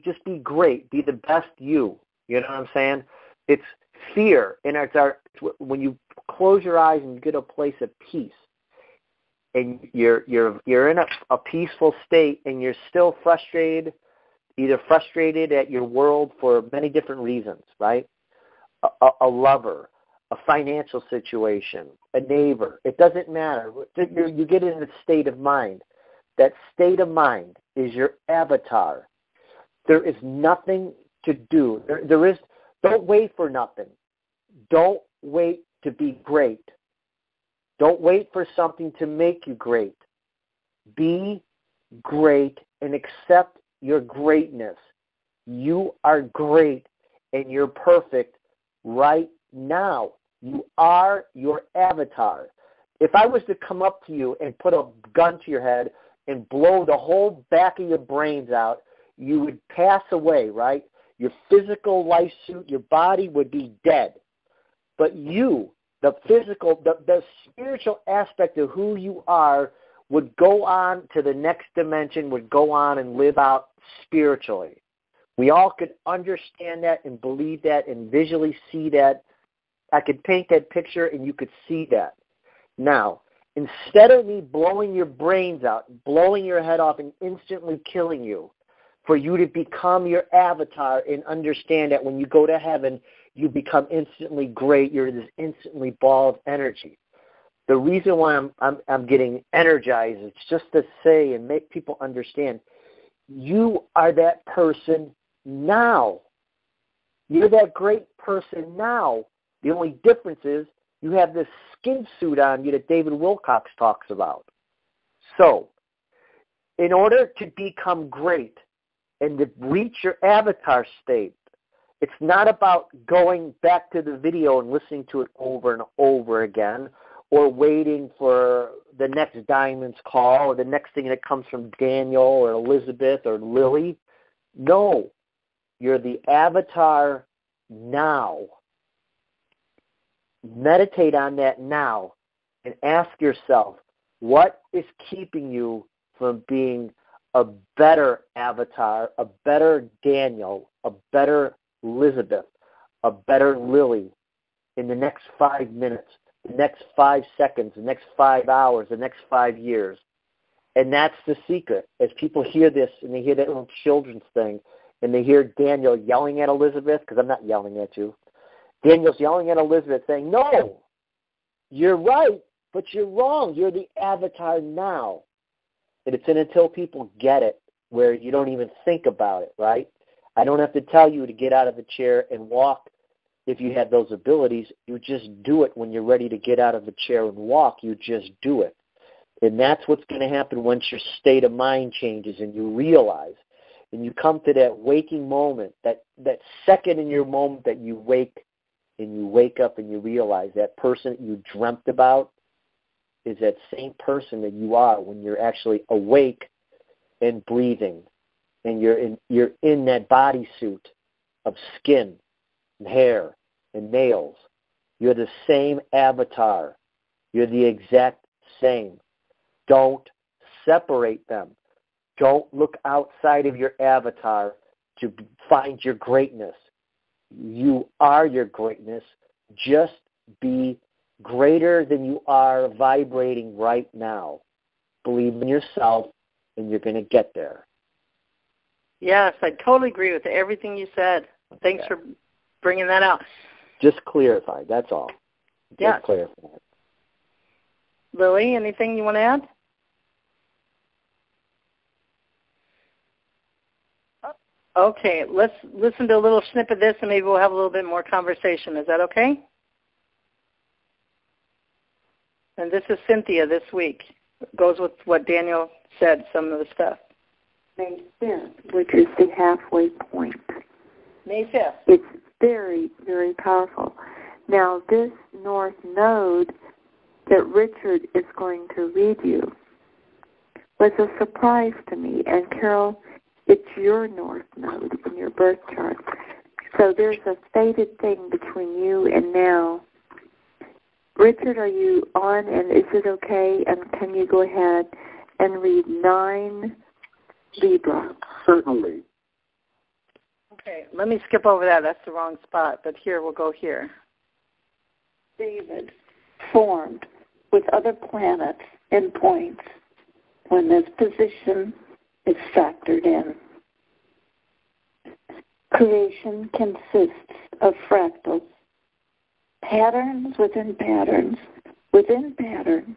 Just be great. Be the best you. You know what I'm saying? It's fear, and when you close your eyes and you get a place of peace, and you're in a peaceful state, and you're still frustrated, either frustrated at your world for many different reasons, right? A lover, a financial situation, a neighbor. It doesn't matter. You get in a state of mind. That state of mind is your avatar. There is nothing to do. Don't wait for nothing. Don't wait to be great. Don't wait for something to make you great. Be great and accept your greatness. You are great and you're perfect right now. You are your avatar. If I was to come up to you and put a gun to your head and blow the whole back of your brains out, you would pass away, right? Your physical life suit, your body would be dead. But you, the physical, the spiritual aspect of who you are would go on to the next dimension, would go on and live out spiritually. We all could understand that and believe that and visually see that. I could paint that picture and you could see that. Now, instead of me blowing your brains out, blowing your head off and instantly killing you, for you to become your avatar and understand that when you go to heaven, you become instantly great. You're this instantly ball of energy. The reason why I'm getting energized is just to say and make people understand, you are that person now. You're that great person now. The only difference is you have this skin suit on you that David Wilcox talks about. So, in order to become great and to reach your avatar state, it's not about going back to the video and listening to it over and over again or waiting for the next Diamond's call or the next thing that comes from Daniel or Elizabeth or Lily. No, you're the avatar now. Meditate on that now and ask yourself, what is keeping you from being a better avatar, a better Daniel, a better Elizabeth, a better Lily in the next 5 minutes, the next 5 seconds, the next 5 hours, the next 5 years? And that's the secret. As people hear this and they hear that little children's thing and they hear Daniel yelling at Elizabeth, because I'm not yelling at you, Daniel's yelling at Elizabeth saying, no, you're right, but you're wrong. You're the avatar now. And it's until people get it where you don't even think about it, right? I don't have to tell you to get out of the chair and walk if you have those abilities. You just do it when you're ready to get out of the chair and walk. You just do it. And that's what's going to happen once your state of mind changes and you realize and you come to that waking moment, that second in your moment that you wake and you wake up and you realize that person that you dreamt about is that same person that you are when you're actually awake and breathing, and you're in that bodysuit of skin and hair and nails. You're the same avatar. You're the exact same. Don't separate them. Don't look outside of your avatar to find your greatness. You are your greatness. Just be greater than you are vibrating right now. Believe in yourself, and you're going to get there. Yes, I totally agree with everything you said. Thanks for bringing that out. Just clarify, that's all. Just clarify. Lily, anything you want to add? Okay, let's listen to a little snip of this, and maybe we'll have a little bit more conversation. Is that okay? And this is Cynthia this week. It goes with what Daniel said, some of the stuff. May 5th, which is the halfway point. May 5th. It's very, very powerful. Now, this North Node that Richard is going to read you was a surprise to me. And, Carol, it's your North Node in your birth chart. So there's a fated thing between you and now. Richard, are you on, and is it okay? And can you go ahead and read 9 Libra? Certainly. Okay, let me skip over that. That's the wrong spot, but here, we'll go here. David formed with other planets and points when this position is factored in. Creation consists of fractals, patterns within patterns within patterns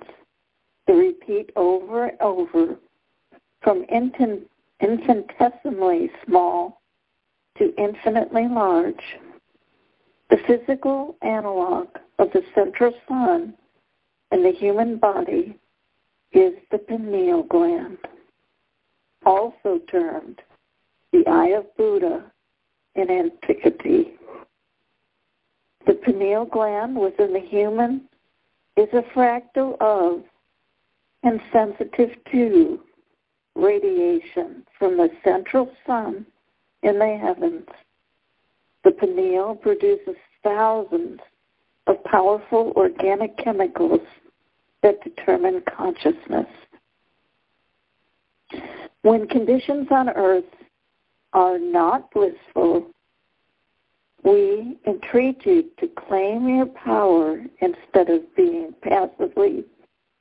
that repeat over and over from infinitesimally small to infinitely large. The physical analog of the central sun in the human body is the pineal gland, also termed the eye of Buddha in antiquity. The pineal gland within the human is a fractal of and sensitive to radiation from the central sun in the heavens. The pineal produces thousands of powerful organic chemicals that determine consciousness. When conditions on Earth are not blissful, we entreat you to claim your power instead of being passively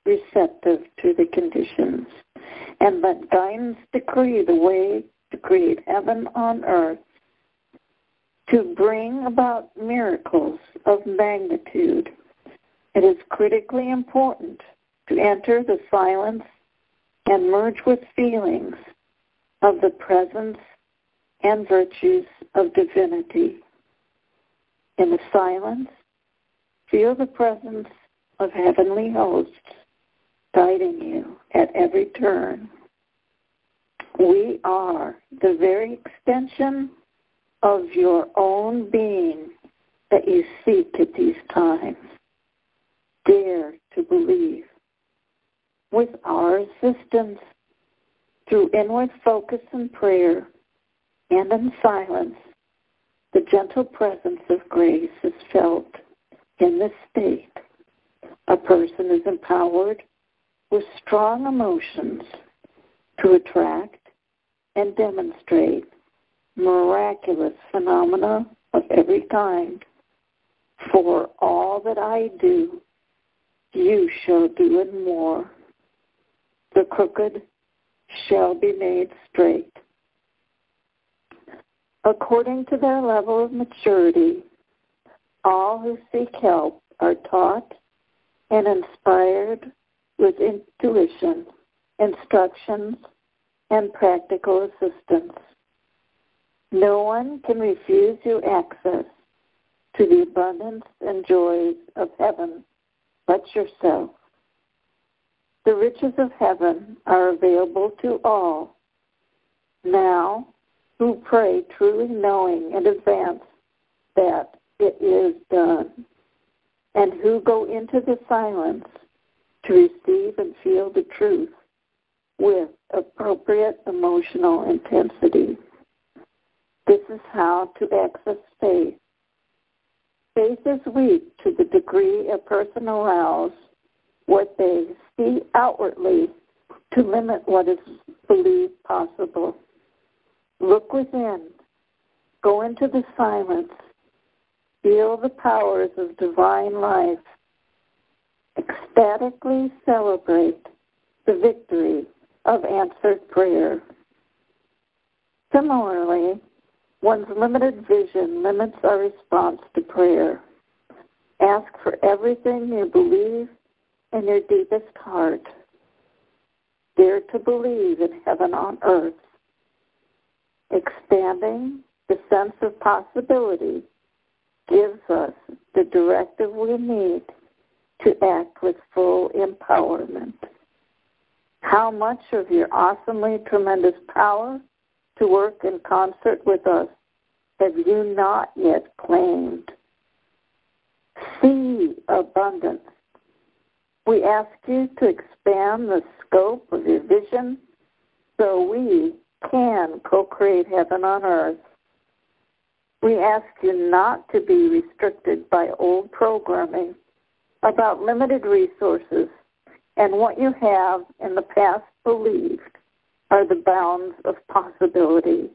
receptive to the conditions, and let guidance decree the way to create heaven on earth, to bring about miracles of magnitude. It is critically important to enter the silence and merge with feelings of the presence and virtues of divinity. In the silence, feel the presence of heavenly hosts guiding you at every turn. We are the very extension of your own being that you seek at these times. Dare to believe. With our assistance, through inward focus and prayer, and in silence, the gentle presence of grace is felt in this state. A person is empowered with strong emotions to attract and demonstrate miraculous phenomena of every kind. For all that I do, you shall do and more. The crooked shall be made straight. According to their level of maturity, all who seek help are taught and inspired with intuition, instructions, and practical assistance. No one can refuse you access to the abundance and joys of heaven but yourself. The riches of heaven are available to all now who pray truly knowing in advance that it is done, and who go into the silence to receive and feel the truth with appropriate emotional intensity. This is how to access faith. Faith is weak to the degree a person allows what they see outwardly to limit what is believed possible. Look within. Go into the silence. Feel the powers of divine life. Ecstatically celebrate the victory of answered prayer. Similarly, one's limited vision limits our response to prayer. Ask for everything you believe in your deepest heart. Dare to believe in heaven on earth. Expanding the sense of possibility gives us the directive we need to act with full empowerment. How much of your awesomely tremendous power to work in concert with us have you not yet claimed? See abundance. We ask you to expand the scope of your vision so we can co-create heaven on earth. We ask you not to be restricted by old programming about limited resources and what you have in the past believed are the bounds of possibility.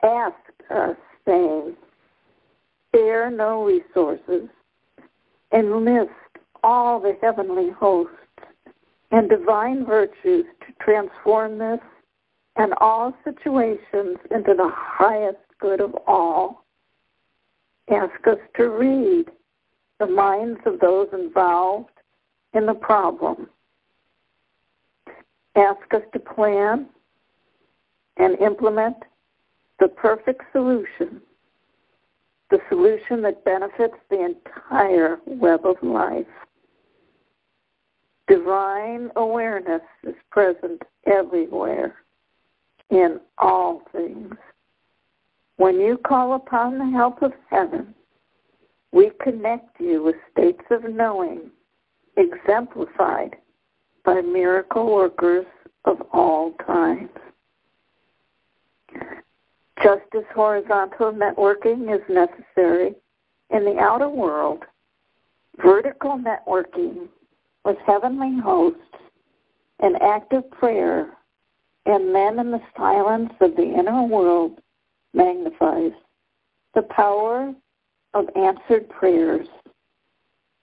Ask us, saying, spare no resources, enlist all the heavenly hosts and divine virtues to transform this and all situations into the highest good of all. Ask us to read the minds of those involved in the problem. Ask us to plan and implement the perfect solution, the solution that benefits the entire web of life. Divine awareness is present everywhere, in all things. When you call upon the help of heaven, we connect you with states of knowing exemplified by miracle workers of all kinds. Just as horizontal networking is necessary in the outer world, vertical networking with heavenly hosts and active prayer and then in the silence of the inner world magnifies the power of answered prayers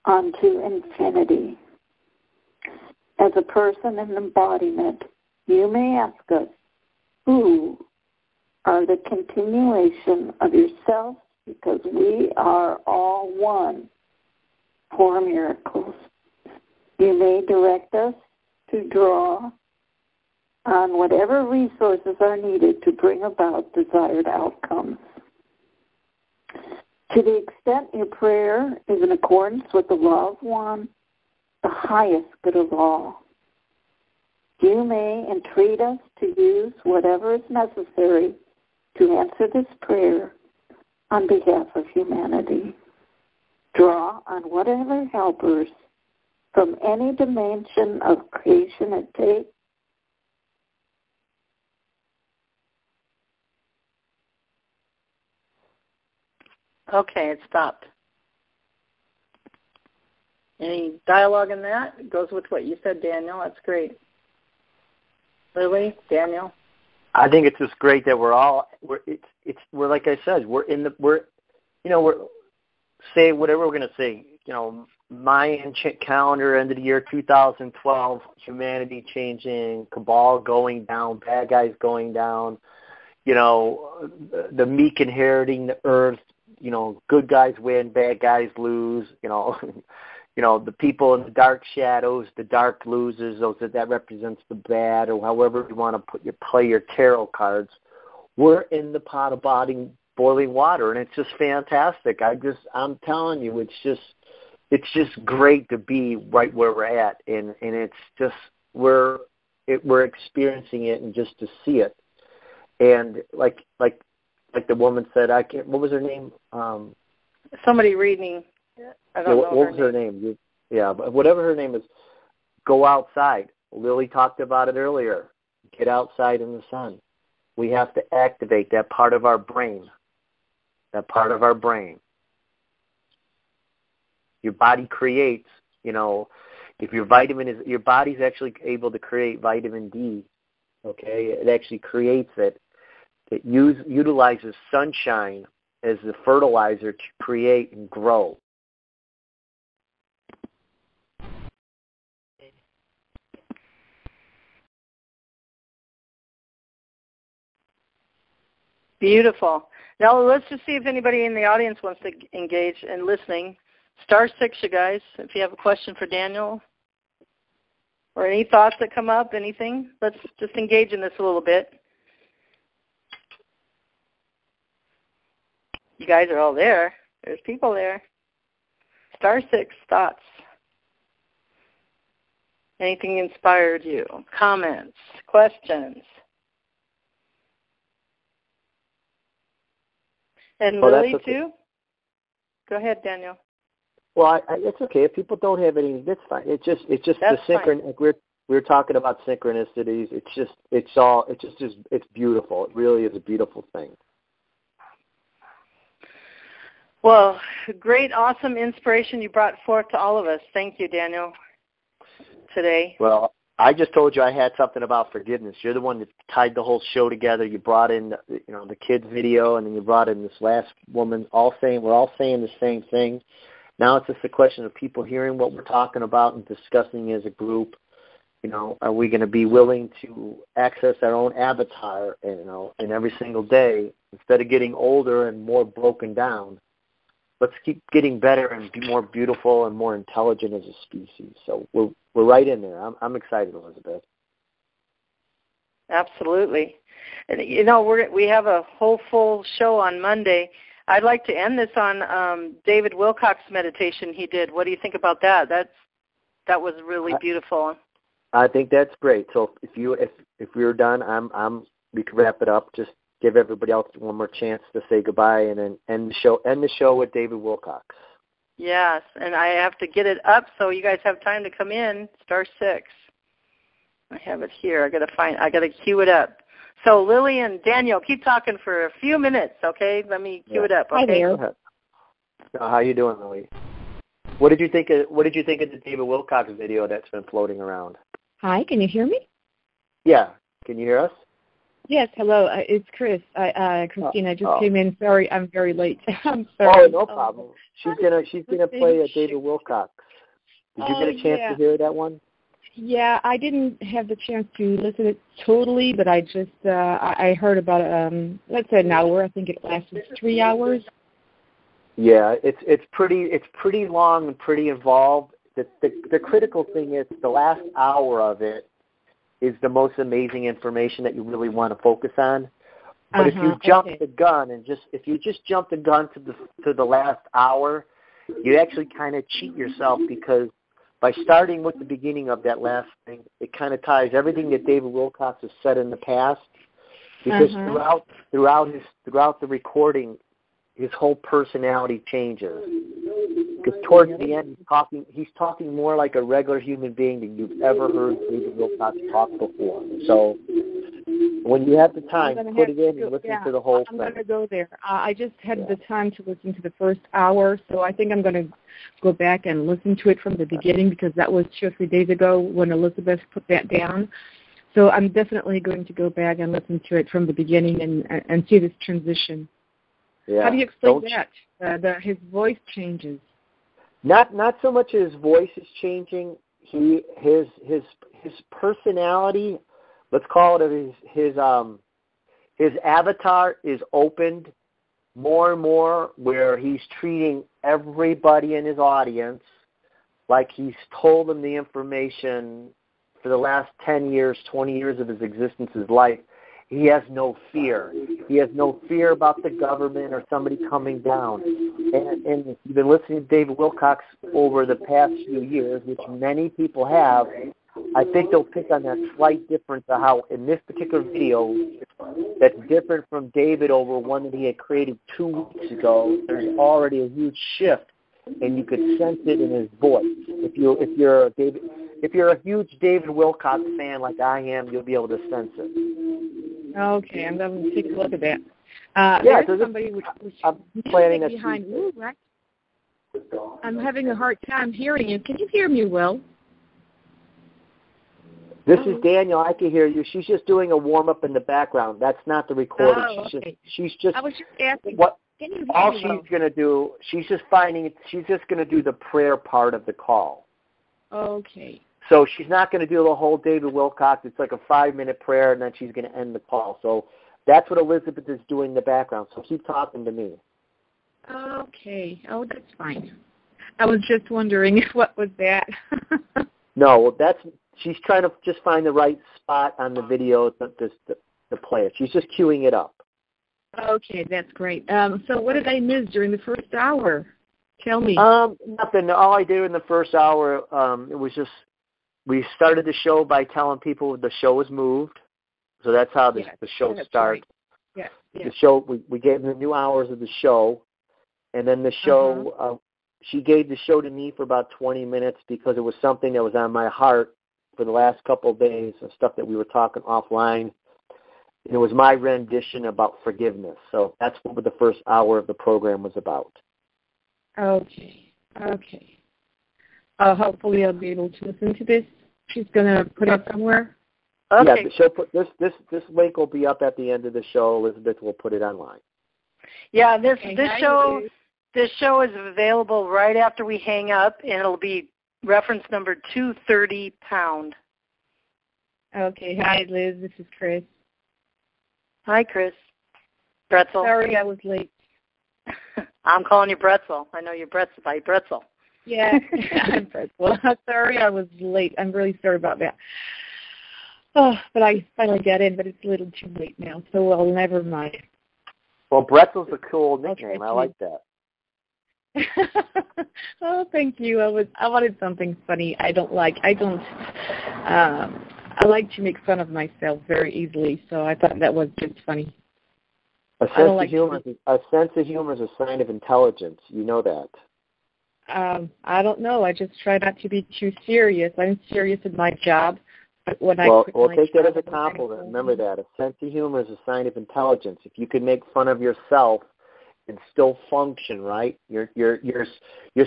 unto infinity. As a person in embodiment, you may ask us, who are the continuation of yourself, because we are all one for miracles. You may direct us to draw on whatever resources are needed to bring about desired outcomes. To the extent your prayer is in accordance with the law of one, the highest good of all, you may entreat us to use whatever is necessary to answer this prayer on behalf of humanity. Draw on whatever helpers from any dimension of creation it takes. Okay, it stopped. Any dialogue in that? It goes with what you said, Daniel. That's great. Lily, Daniel. I think it's just great that we're like I said, say whatever we're gonna say. Mayan calendar, end of the year 2012, humanity changing, cabal going down, bad guys going down. The meek inheriting the earth. Good guys win, bad guys lose. The people in the dark shadows, the dark losers, that represents the bad, or however you want to play your tarot cards. We're in the pot of boiling water, and it's just fantastic. I'm telling you, it's just great to be right where we're at, and it's just we're experiencing it, and just to see it, and like the woman said, what was her name? Somebody reading. I don't know what was her name? But whatever her name is, go outside. Lily talked about it earlier. Get outside in the sun. We have to activate that part of our brain. Your body creates, if your body's actually able to create vitamin D, okay, it actually creates it. It utilizes sunshine as the fertilizer to create and grow. Beautiful. Now let's just see if anybody in the audience wants to engage in listening. *6, you guys, if you have a question for Daniel or any thoughts that come up, anything. Let's just engage in this a little bit. You guys are all there. There's people there. *6, thoughts. Anything inspired you? Comments? Questions? And Lily, okay. too? Go ahead, Daniel. Well, it's okay. If people don't have anything, that's fine. It's just that's the synchron. Like we were talking about synchronicities. It's beautiful. It really is a beautiful thing. Well, great, awesome inspiration you brought forth to all of us. Thank you, Daniel, today. Well, I just told you I had something about forgiveness. You're the one that tied the whole show together. You brought in, the kids' video, and then you brought in this last woman. We're all saying the same thing. Now it's just a question of people hearing what we're talking about and discussing as a group. Are we going to be willing to access our own avatar, and every single day, instead of getting older and more broken down, let's keep getting better and be more beautiful and more intelligent as a species. So we're right in there. I'm excited, Elizabeth. Absolutely. And, we have a whole full show on Monday. I'd like to end this on David Wilcox's meditation he did. What do you think about that? That was really beautiful. I think that's great. So if we're done, we can wrap it up. Just give everybody else one more chance to say goodbye, and then end the show with David Wilcox. Yes, and I have to get it up so you guys have time to come in. *6. I have it here. I got to cue it up. So Lily and Daniel, keep talking for a few minutes, okay? Let me cue it up. Okay? Hi there. How you doing, Lily? What did you think of the David Wilcox video that's been floating around? Hi, can you hear me? Yeah. Can you hear us? Yes, hello. It's Chris. Christine, I just came in. Sorry, I'm very late. I'm sorry. Oh, no problem. She's gonna play a David Wilcox. Did you get a chance to hear that one? Yeah, I didn't have the chance to listen to it totally, but I just I heard about let's say an hour. I think it lasted 3 hours. Yeah, it's pretty long and pretty involved. The critical thing is the last hour of it is the most amazing information that you really want to focus on. But if you jump the gun and if you just jump the gun to the last hour, you actually kind of cheat yourself, because by starting with the beginning of that last thing, it kind of ties everything that David Wilcox has said in the past. Because throughout the recording, his whole personality changes. Because towards the end, he's talking more like a regular human being than you've ever heard David Wilcox talk before. So when you have the time, put it in and listen to the whole thing. I'm going to go there. I just had the time to listen to the first hour, so I think I'm going to go back and listen to it from the beginning, because that was 2 or 3 days ago when Elizabeth put that down. So I'm definitely going to go back and listen to it from the beginning and see this transition. Yeah. How do you explain that? His voice changes. Not so much his voice is changing. His personality, let's call it his avatar is opened more and more, where he's treating everybody in his audience like he's told them the information for the last 10 years, 20 years of his existence, his life. He has no fear. He has no fear about the government or somebody coming down. And if you've been listening to David Wilcox over the past few years, which many people have, I think they'll pick on that slight difference of how in this particular video that's different from David over one that he had created 2 weeks ago. There's already a huge shift, and you could sense it in his voice. If you're a huge David Wilcox fan like I am, you'll be able to sense it. Okay, I'm going to take a look at that. So somebody I'm planning behind you, right? I'm having a hard time hearing you. Can you hear me well? This is Daniel. I can hear you. She's just doing a warm-up in the background. That's not the recording. Oh, okay. She's just. I was just asking. What? Can you all hear me she's going to do, she's just going to do the prayer part of the call. Okay. So she's not going to do the whole David Wilcox. It's like a 5-minute prayer, and then she's going to end the call. So that's what Elizabeth is doing in the background. So keep talking to me. Okay. Oh, that's fine. I was just wondering what was that. No, she's trying to just find the right spot on the video to play it. She's just queuing it up. Okay, that's great. So what did I miss during the first hour? Tell me. Nothing. All I did in the first hour, it was just, we started the show by telling people the show was moved. So that's how the show starts. Right. Yeah. The show, we gave them the new hours of the show, and then the show, she gave the show to me for about 20 minutes because it was something that was on my heart for the last couple of days of stuff that we were talking offline. And it was my rendition about forgiveness. So that's what the first hour of the program was about. Okay. Hopefully I'll be able to listen to this. She's going to put it somewhere. Okay. Yeah, the show this link will be up at the end of the show. Elizabeth will put it online. Yeah, this show is available right after we hang up, and it'll be reference number 230 pound. Okay. Hi, Liz. This is Chris. Hi, Chris. Bretzel. Sorry I was late. I'm calling you Bretzel. I know you're Bretzel by Bretzel. Yeah, I'm Bretzel. Sorry I was late. I'm really sorry about that. Oh, but I finally got in, but it's a little too late now, so well, never mind. Well, Bretzel's a cool nickname. I like that. Oh, thank you. I wanted something funny. I like to make fun of myself very easily, so I thought that was just funny. A sense of humor is a sign of intelligence. You know that. I don't know. I just try not to be too serious. I'm serious in my job. But when take that as a compliment. Remember that. A sense of humor is a sign of intelligence. If you can make fun of yourself and still function, right? You're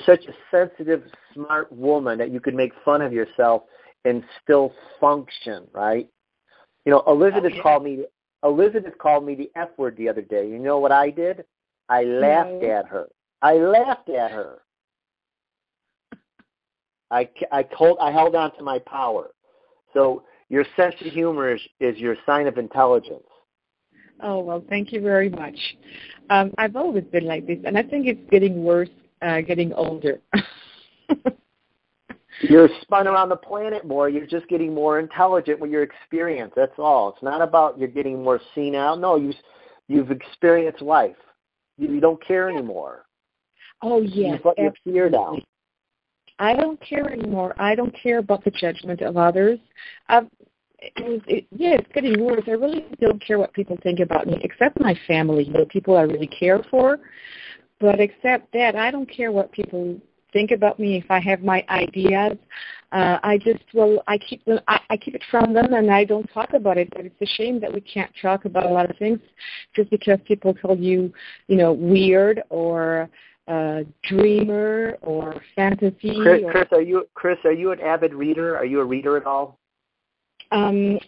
such a sensitive, smart woman that you could make fun of yourself and still function, right? You know, Elizabeth called me the F word the other day. You know what I did? I laughed at her. I held on to my power. So your sense of humor is your sign of intelligence. Oh, well, thank you very much. I've always been like this, and I think it's getting worse getting older. You're spun around the planet more. You're just getting more intelligent with your experience. That's all. It's not about you're getting more senile. No, you've experienced life. You don't care anymore. Oh, yes. You put your fear down. I don't care anymore. I don't care about the judgment of others. it's getting worse. I really don't care what people think about me, except my family, the people I really care for. But except that, I don't care what people think about me. If I have my ideas, I keep it from them, and I don't talk about it. But it's a shame that we can't talk about a lot of things just because people call you, weird or dreamer or fantasy. Chris, are you an avid reader? Are you a reader at all?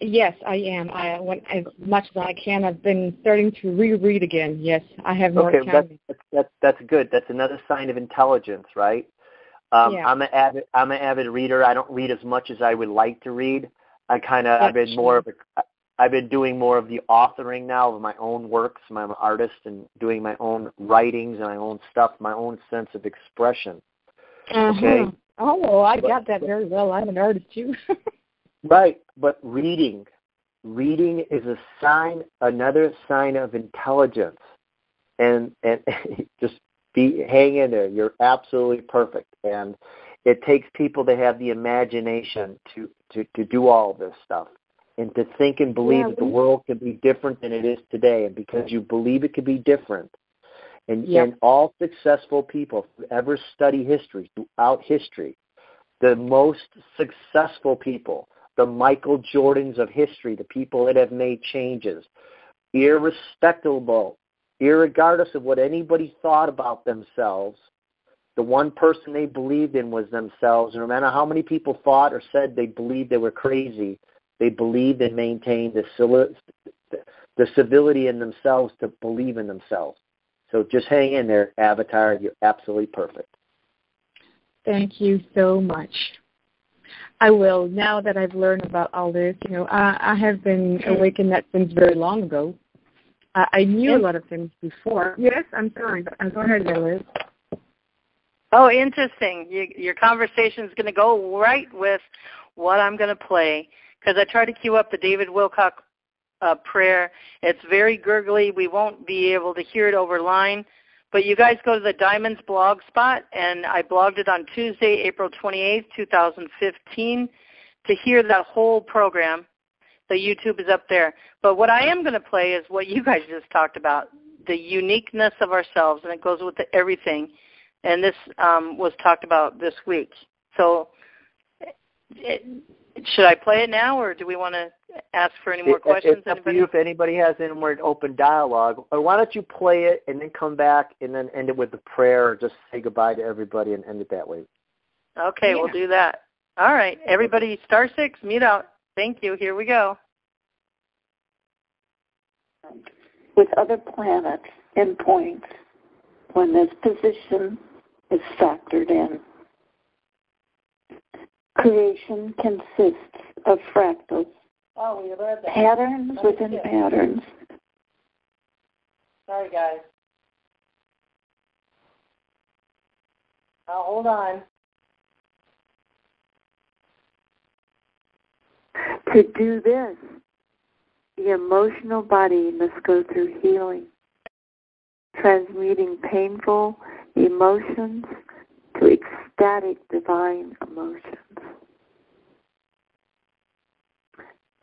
Yes, I am. I went as much as I can. I've been starting to reread again. Yes, I have more time. That's good. That's another sign of intelligence, right? Yeah. I'm an avid reader. I don't read as much as I would like to read. I've been doing more of the authoring now of my own works. I'm an artist and doing my own writings and my own stuff, my own sense of expression. Okay. Oh, well, I got that very well. I'm an artist too. Right, but reading is another sign of intelligence, and just hang in there. You're absolutely perfect, and it takes people to have the imagination to do all this stuff, and to think and believe that the world can be different than it is today, and because you believe it could be different, and all successful people who ever study history throughout history, the most successful people, the Michael Jordans of history, the people that have made changes, irregardless of what anybody thought about themselves, the one person they believed in was themselves. And no matter how many people thought or said they believed they were crazy, they believed and maintained the civility in themselves to believe in themselves. So just hang in there, Avatar. You're absolutely perfect. Thank you so much. I will. Now that I've learned about all this, I have been awakened that since very long ago. I knew a lot of things before. Yes, I'm sorry. Go ahead, Liz. Oh, interesting. Your conversation is going to go right with what I'm going to play, because I tried to cue up the David Wilcock prayer. It's very gurgly. We won't be able to hear it over line. But you guys go to the Diamonds blog spot, and I blogged it on Tuesday, April 28th, 2015, to hear that whole program. The YouTube is up there. But what I am going to play is what you guys just talked about, the uniqueness of ourselves, and it goes with everything. And this was talked about this week. So should I play it now, or do we want to ask for any more questions? It's up to you if anybody has any more open dialogue. Or why don't you play it and then come back and then end it with the prayer, or just say goodbye to everybody and end it that way. Okay, we'll do that. All right, everybody, star 6, mute out. Thank you. Here we go. With other planets and points, when this position is factored in, creation consists of fractals, patterns within patterns. Sorry, guys. Hold on. To do this, the emotional body must go through healing, transmuting painful emotions to ecstatic divine emotions.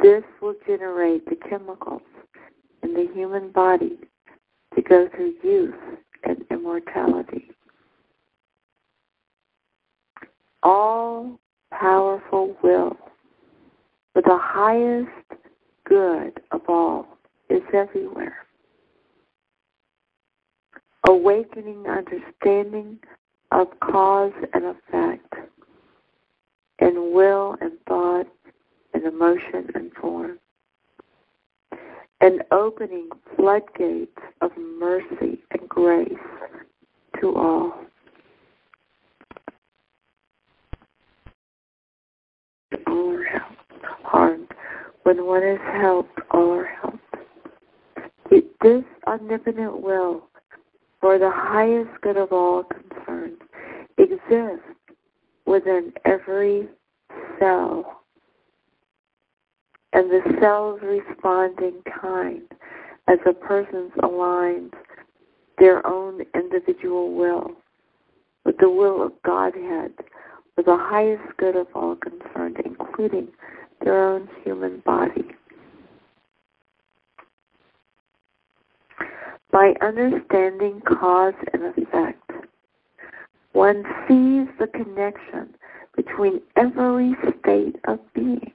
This will generate the chemicals in the human body to go through youth and immortality. All-powerful will, for the highest good of all, is everywhere. Awakening understanding of cause and effect, in will and thought, and emotion and form, and opening floodgates of mercy and grace to all. All are harmed. When one is helped, all are helped. This omnipotent will, for the highest good of all concerned, exists within every cell, and the cells respond in kind as a person aligns their own individual will with the will of Godhead for the highest good of all concerned, including their own human body. By understanding cause and effect, one sees the connection between every state of being,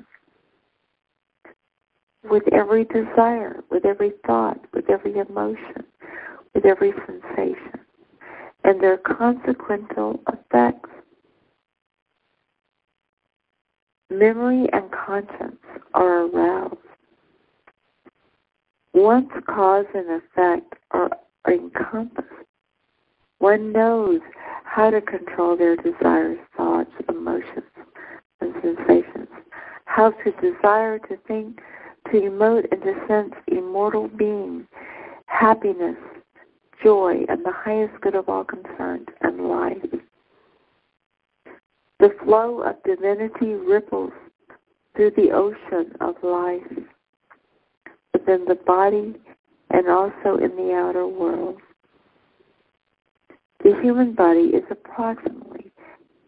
with every desire, with every thought, with every emotion, with every sensation, and their consequential effects. Memory and conscience are aroused. Once cause and effect are encompassed, one knows how to control their desires, thoughts, emotions, and sensations, how to desire, to think, to emote, and to sense immortal being, happiness, joy, and the highest good of all concerned, and life. The flow of divinity ripples through the ocean of life within the body and also in the outer world. The human body is approximately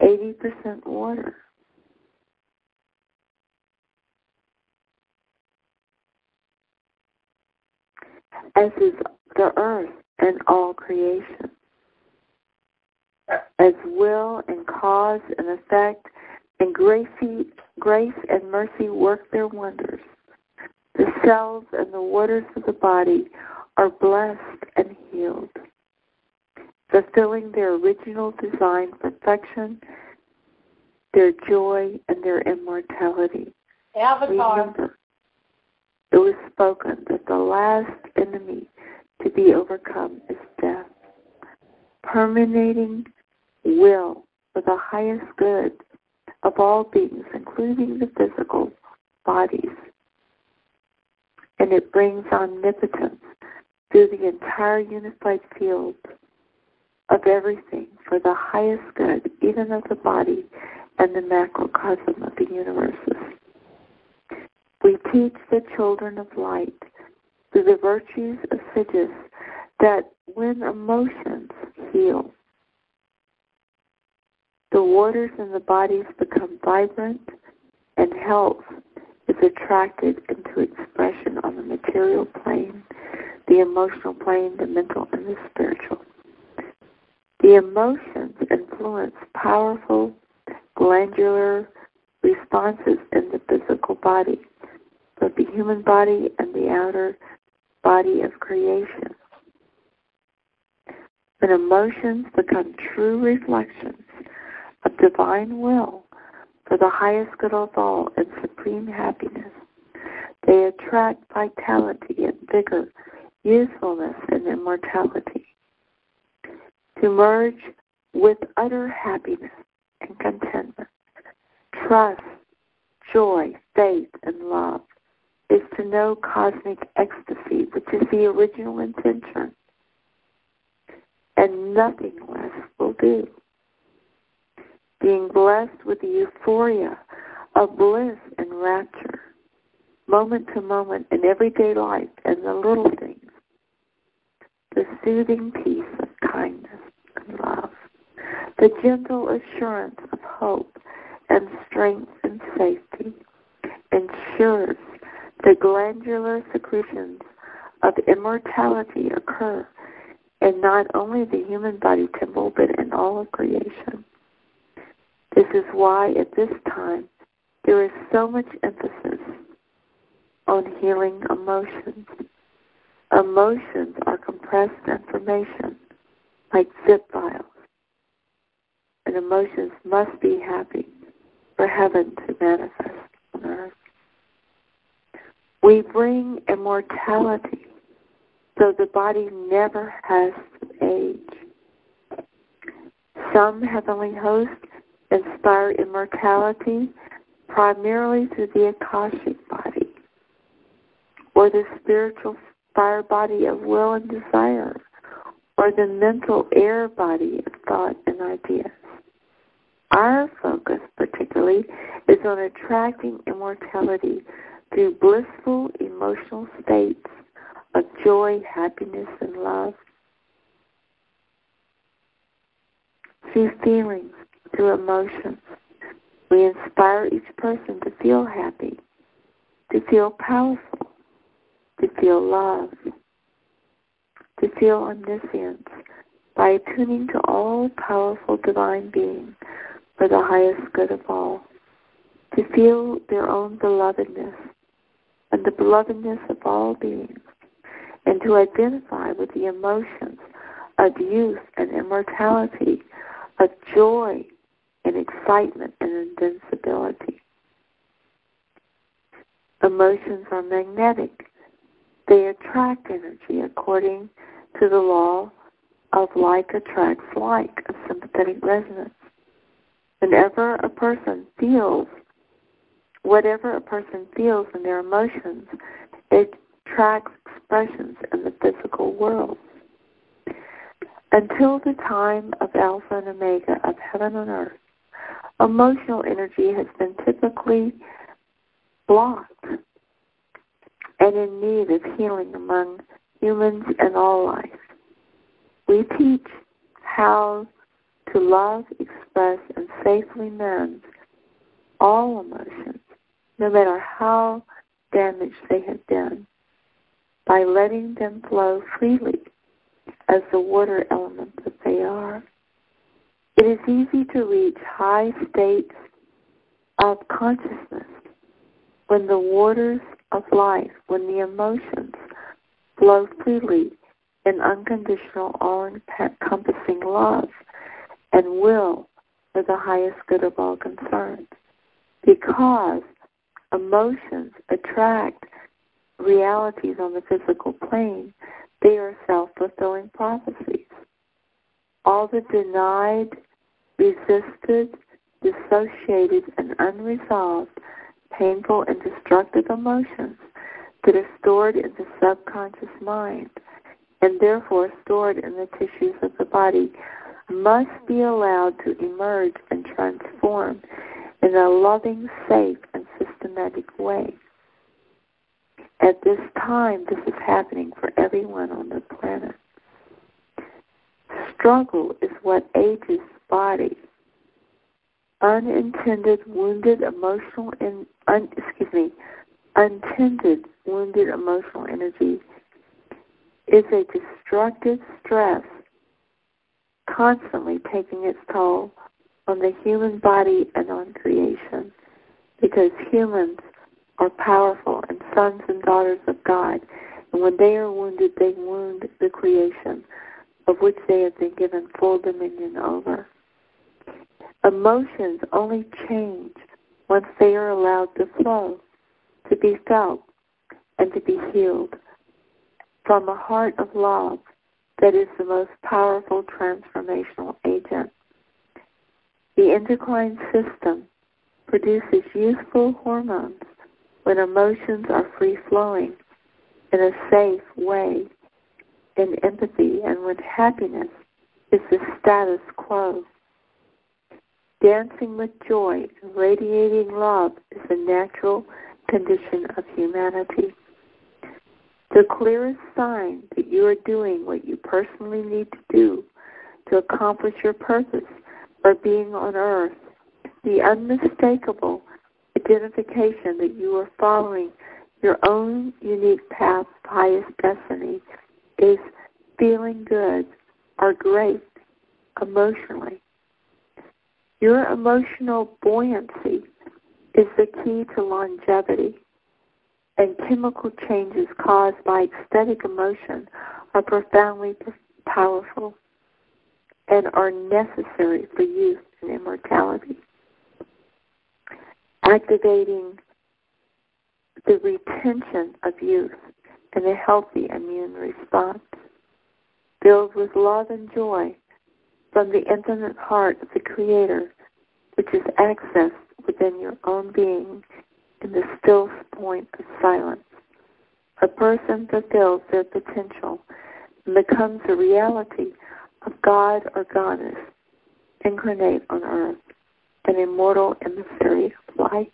80% water. As is the earth and all creation. As will and cause and effect and grace and mercy work their wonders, the cells and the waters of the body are blessed and healed, fulfilling their original design perfection, their joy, and their immortality. Avatar. Remember, it was spoken that the last enemy to be overcome is death. Permeating will for the highest good of all beings, including the physical bodies. And it brings omnipotence through the entire unified field of everything for the highest good, even of the body and the macrocosm of the universes. We teach the children of light through the virtues of Siddhis that when emotions heal, the waters in the bodies become vibrant and health is attracted into expression on the material plane, the emotional plane, the mental, and the spiritual. The emotions influence powerful glandular responses in the physical body, both the human body and the outer body of creation. When emotions become true reflections of divine will for the highest good of all and supreme happiness, they attract vitality and vigor, usefulness and immortality. To merge with utter happiness and contentment, trust, joy, faith, and love is to know cosmic ecstasy, which is the original intention, and nothing less will do. Being blessed with the euphoria of bliss and rapture, moment to moment in everyday life and the little things, the soothing peace of kindness and love, the gentle assurance of hope and strength and safety, ensures the glandular secretions of immortality occur in not only the human body temple, but in all of creation. This is why at this time there is so much emphasis on healing emotions. Emotions are compressed information like zip files, and emotions must be happy for heaven to manifest on earth. We bring immortality so the body never has to age. Some heavenly hosts inspire immortality primarily through the Akashic body, or the spiritual fire body of will and desire, or the mental air body of thought and ideas. Our focus particularly is on attracting immortality through blissful emotional states of joy, happiness, and love. Through feelings, through emotions, we inspire each person to feel happy to feel powerful, to feel love, to feel omniscience by attuning to all-powerful divine being for the highest good of all, to feel their own belovedness and the belovedness of all beings, and to identify with the emotions of youth and immortality, of joy and excitement and invincibility. Emotions are magnetic. They attract energy according to the law of like attracts like, of sympathetic resonance. Whenever a person feels, whatever a person feels in their emotions, it attracts expressions in the physical world. Until the time of Alpha and Omega, of heaven and earth, emotional energy has been typically blocked and in need of healing among humans and all life. We teach how to love, express, and safely manage all emotions, no matter how damaged they have been, by letting them flow freely as the water elements that they are. It is easy to reach high states of consciousness when the waters of life, when the emotions flow freely in unconditional, all-encompassing love and will for the highest good of all concerned. Because emotions attract realities on the physical plane, they are self-fulfilling prophecies. All the denied, resisted, dissociated, and unresolved, painful and destructive emotions that are stored in the subconscious mind and therefore stored in the tissues of the body must be allowed to emerge and transform in a loving, safe, and systematic way. At this time, this is happening for everyone on the planet. Struggle is what ages body. Untended wounded emotional energy is a destructive stress constantly taking its toll on the human body and on creation, because humans are powerful and sons and daughters of God, and when they are wounded, they wound the creation of which they have been given full dominion over. Emotions only change once they are allowed to flow, to be felt, and to be healed from a heart of love that is the most powerful transformational agent. The endocrine system produces youthful hormones when emotions are free-flowing in a safe way, in empathy, and when happiness is the status quo. Dancing with joy and radiating love is a natural condition of humanity. The clearest sign that you are doing what you personally need to do to accomplish your purpose for being on earth, the unmistakable identification that you are following your own unique path of highest destiny, is feeling good or great emotionally. Your emotional buoyancy is the key to longevity, and chemical changes caused by ecstatic emotion are profoundly powerful and are necessary for youth and immortality. Activating the retention of youth and a healthy immune response, filled with love and joy from the infinite heart of the Creator, which is accessed within your own being in the still point of silence. A person fulfills their potential and becomes a reality of God or Goddess, incarnate on earth, an immortal emissary of light.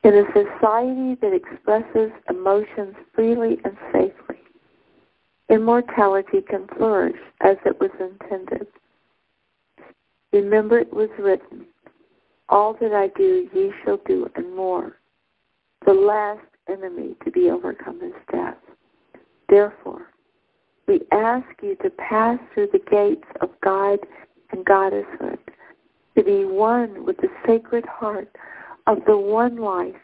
In a society that expresses emotions freely and safely, immortality can flourish as it was intended. Remember, it was written, "All that I do, ye shall do, and more, The last enemy to be overcome is death. Therefore, we ask you to pass through the gates of God and Goddesshood, to be one with the sacred heart of the one life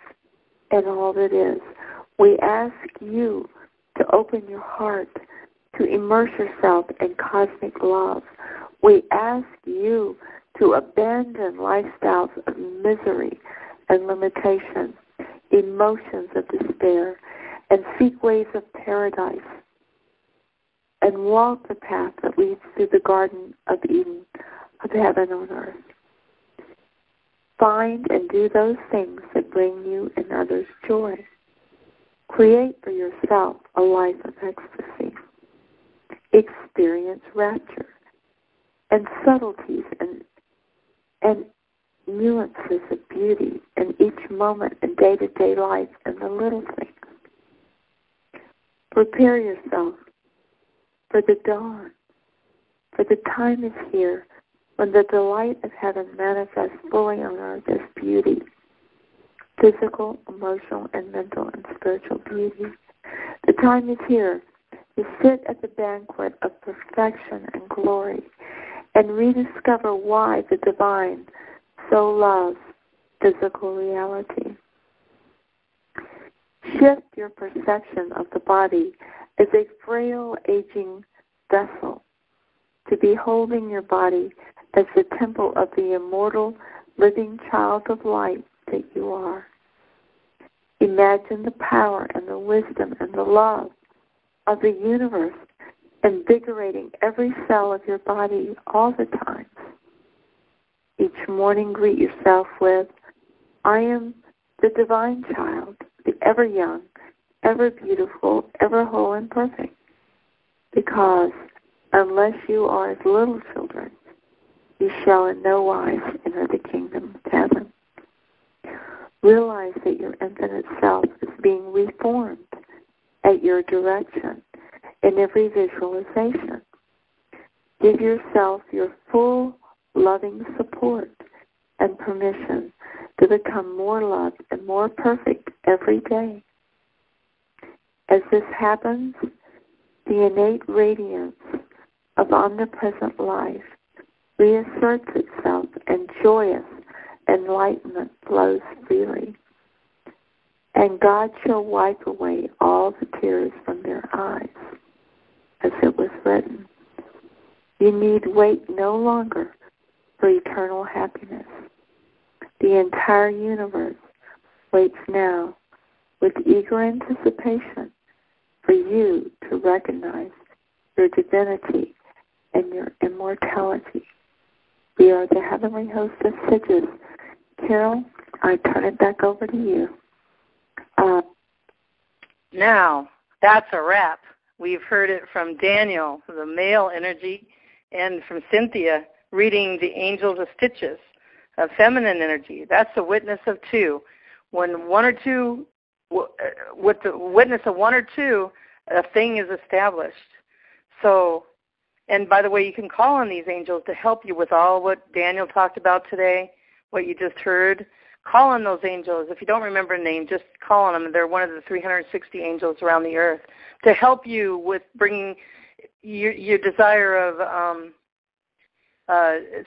and all that is. We ask you to open your heart, to immerse yourself in cosmic love. We ask you to abandon lifestyles of misery and limitation, emotions of despair, and seek ways of paradise, and walk the path that leads through the Garden of Eden, of heaven on earth. Find and do those things that bring you and others joy. Create for yourself a life of ecstasy. Experience rapture and subtleties and nuances of beauty in each moment in day-to-day life and the little things. Prepare yourself for the dawn, for the time is here when the delight of heaven manifests fully on earth as beauty, physical, emotional, and mental and spiritual beauty. The time is here to sit at the banquet of perfection and glory and rediscover why the divine so loves physical reality. Shift your perception of the body as a frail, aging vessel to beholding your body as the temple of the immortal, living child of light that you are. Imagine the power and the wisdom and the love of the universe invigorating every cell of your body all the time. Each morning greet yourself with, I am the divine child, the ever young, ever beautiful, ever whole and perfect. Because unless you are as little children, you shall in no wise enter the kingdom of heaven. Realize that your infinite self is being reformed at your direction in every visualization. Give yourself your full loving support and permission to become more loved and more perfect every day. As this happens, the innate radiance of omnipresent life reasserts itself and joyous enlightenment flows freely. And God shall wipe away all the tears from their eyes, as it was written. You need wait no longer for eternal happiness. The entire universe waits now with eager anticipation for you to recognize your divinity and your immortality. We are the heavenly host of Sages. Carol, I turn it back over to you. Now, that's a wrap. We've heard it from Daniel, the male energy, and from Cynthia, reading the angels of stitches, of feminine energy. That's the witness of two. When one or two, with the witness of one or two, a thing is established. So, and by the way, you can call on these angels to help you with all what Daniel talked about today, what you just heard. Call on those angels. If you don't remember a name, just call on them. They're one of the 360 angels around the earth to help you with bringing your desire of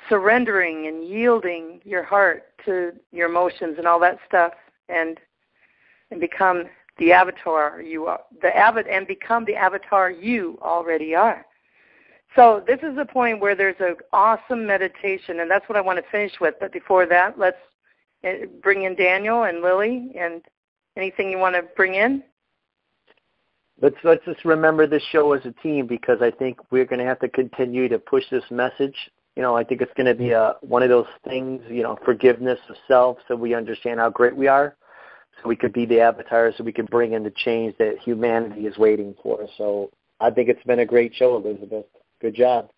surrendering and yielding your heart to your emotions and all that stuff, and become the avatar you are, and become the avatar you already are. So this is a point where there's an awesome meditation, and that's what I want to finish with. But before that, let's bring in Daniel and Lily, and anything you want to bring in? Let's just remember this show as a team, because I think we're going to have to continue to push this message. You know, I think it's going to be one of those things, you know, forgiveness of self, so we understand how great we are, so we could be the avatar, so we can bring in the change that humanity is waiting for. So I think it's been a great show, Elizabeth. Good job.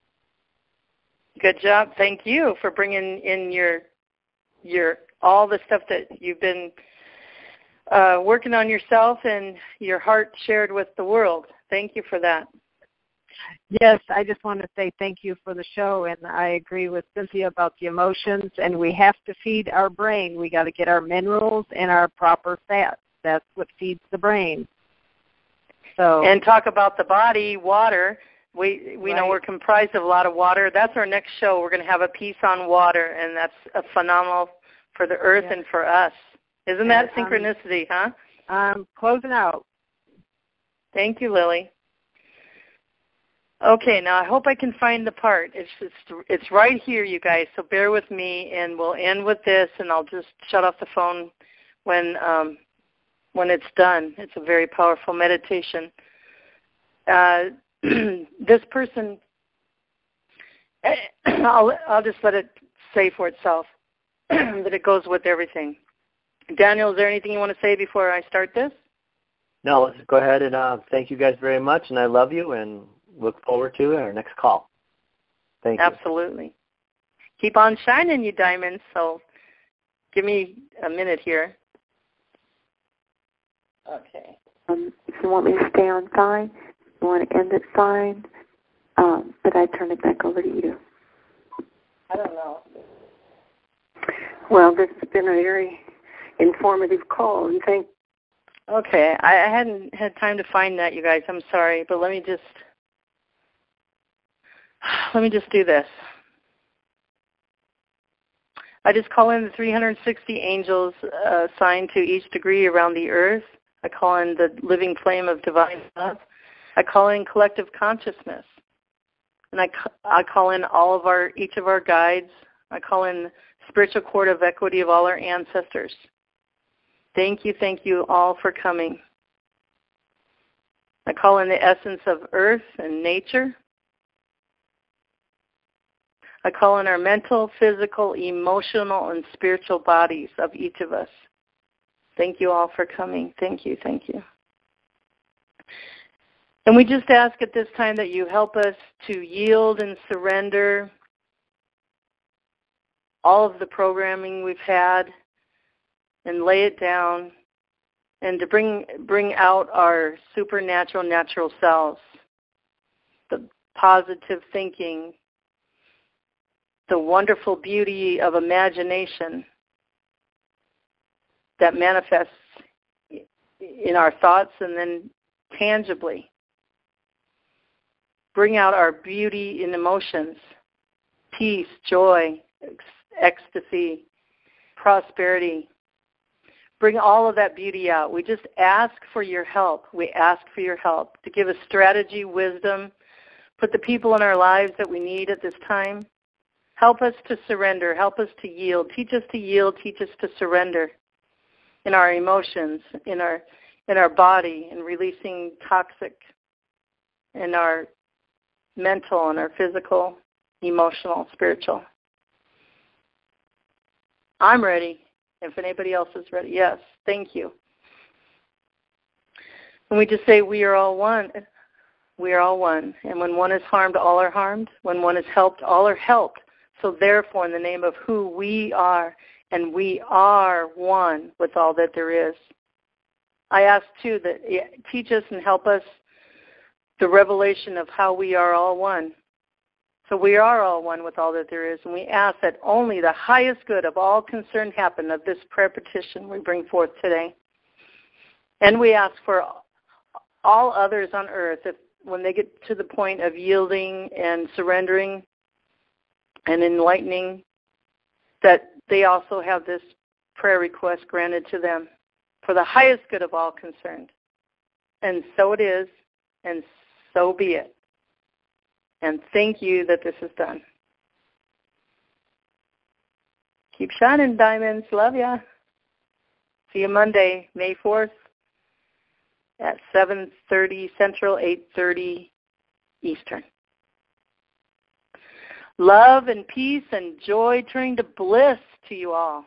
Good job. Thank you for bringing in your all the stuff that you've been working on yourself and your heart shared with the world. Thank you for that. Yes, I just want to say thank you for the show, and I agree with Cynthia about the emotions, and we have to feed our brain. We got to get our minerals and our proper fat. That's what feeds the brain. So, and talk about the body, water. We know we're comprised of a lot of water. That's our next show. We're going to have a piece on water, and that's a phenomenal for the earth and for us. Isn't that synchronicity, huh? Closing out. Thank you, Lily. Okay, now I hope I can find the part. It's right here, you guys, so bear with me, and we'll end with this, and I'll just shut off the phone when it's done. It's a very powerful meditation. This person, I'll just let it say for itself that it goes with everything. Daniel, is there anything you want to say before I start this? No, let's go ahead and thank you guys very much, and I love you, and look forward to our next call. Thank you. Absolutely. Keep on shining, you diamonds. So give me a minute here. Okay. If you want me to stay on, fine. If you want to end it, fine. But I turn it back over to you. I don't know. Well, this has been a very informative call, and Okay, I hadn't had time to find that, you guys. I'm sorry, but let me just do this. I just call in the 360 angels assigned to each degree around the earth. I call in the living flame of divine love. I call in collective consciousness. And I call in each of our guides. I call in spiritual cord of equity of all our ancestors. Thank you all for coming. I call in the essence of earth and nature. I call in our mental, physical, emotional, and spiritual bodies of each of us. Thank you all for coming. Thank you. And we just ask at this time that you help us to yield and surrender all of the programming we've had and lay it down, and to bring out our supernatural natural selves, the positive thinking, the wonderful beauty of imagination that manifests in our thoughts and then tangibly. Bring out our beauty in emotions, peace, joy, ecstasy, prosperity. Bring all of that beauty out. We just ask for your help. We ask for your help to give us strategy, wisdom, put the people in our lives that we need at this time. Help us to surrender. Help us to yield. Teach us to yield. Teach us to surrender in our emotions, in our body, in releasing toxic, in our mental and our physical, emotional, spiritual. I'm ready. If anybody else is ready, yes, thank you. And we just say we are all one. We are all one. And when one is harmed, all are harmed. When one is helped, all are helped. So therefore, in the name of who we are, and we are one with all that there is, I ask, too, that you teach us and help us the revelation of how we are all one. So we are all one with all that there is, and we ask that only the highest good of all concerned happen of this prayer petition we bring forth today. And we ask for all others on earth, if when they get to the point of yielding and surrendering and enlightening, that they also have this prayer request granted to them for the highest good of all concerned. And so it is, and so be it. And thank you that this is done. Keep shining, diamonds. Love ya. See you Monday, May 4th at 7:30 Central, 8:30 Eastern. Love and peace and joy turning to bliss to you all.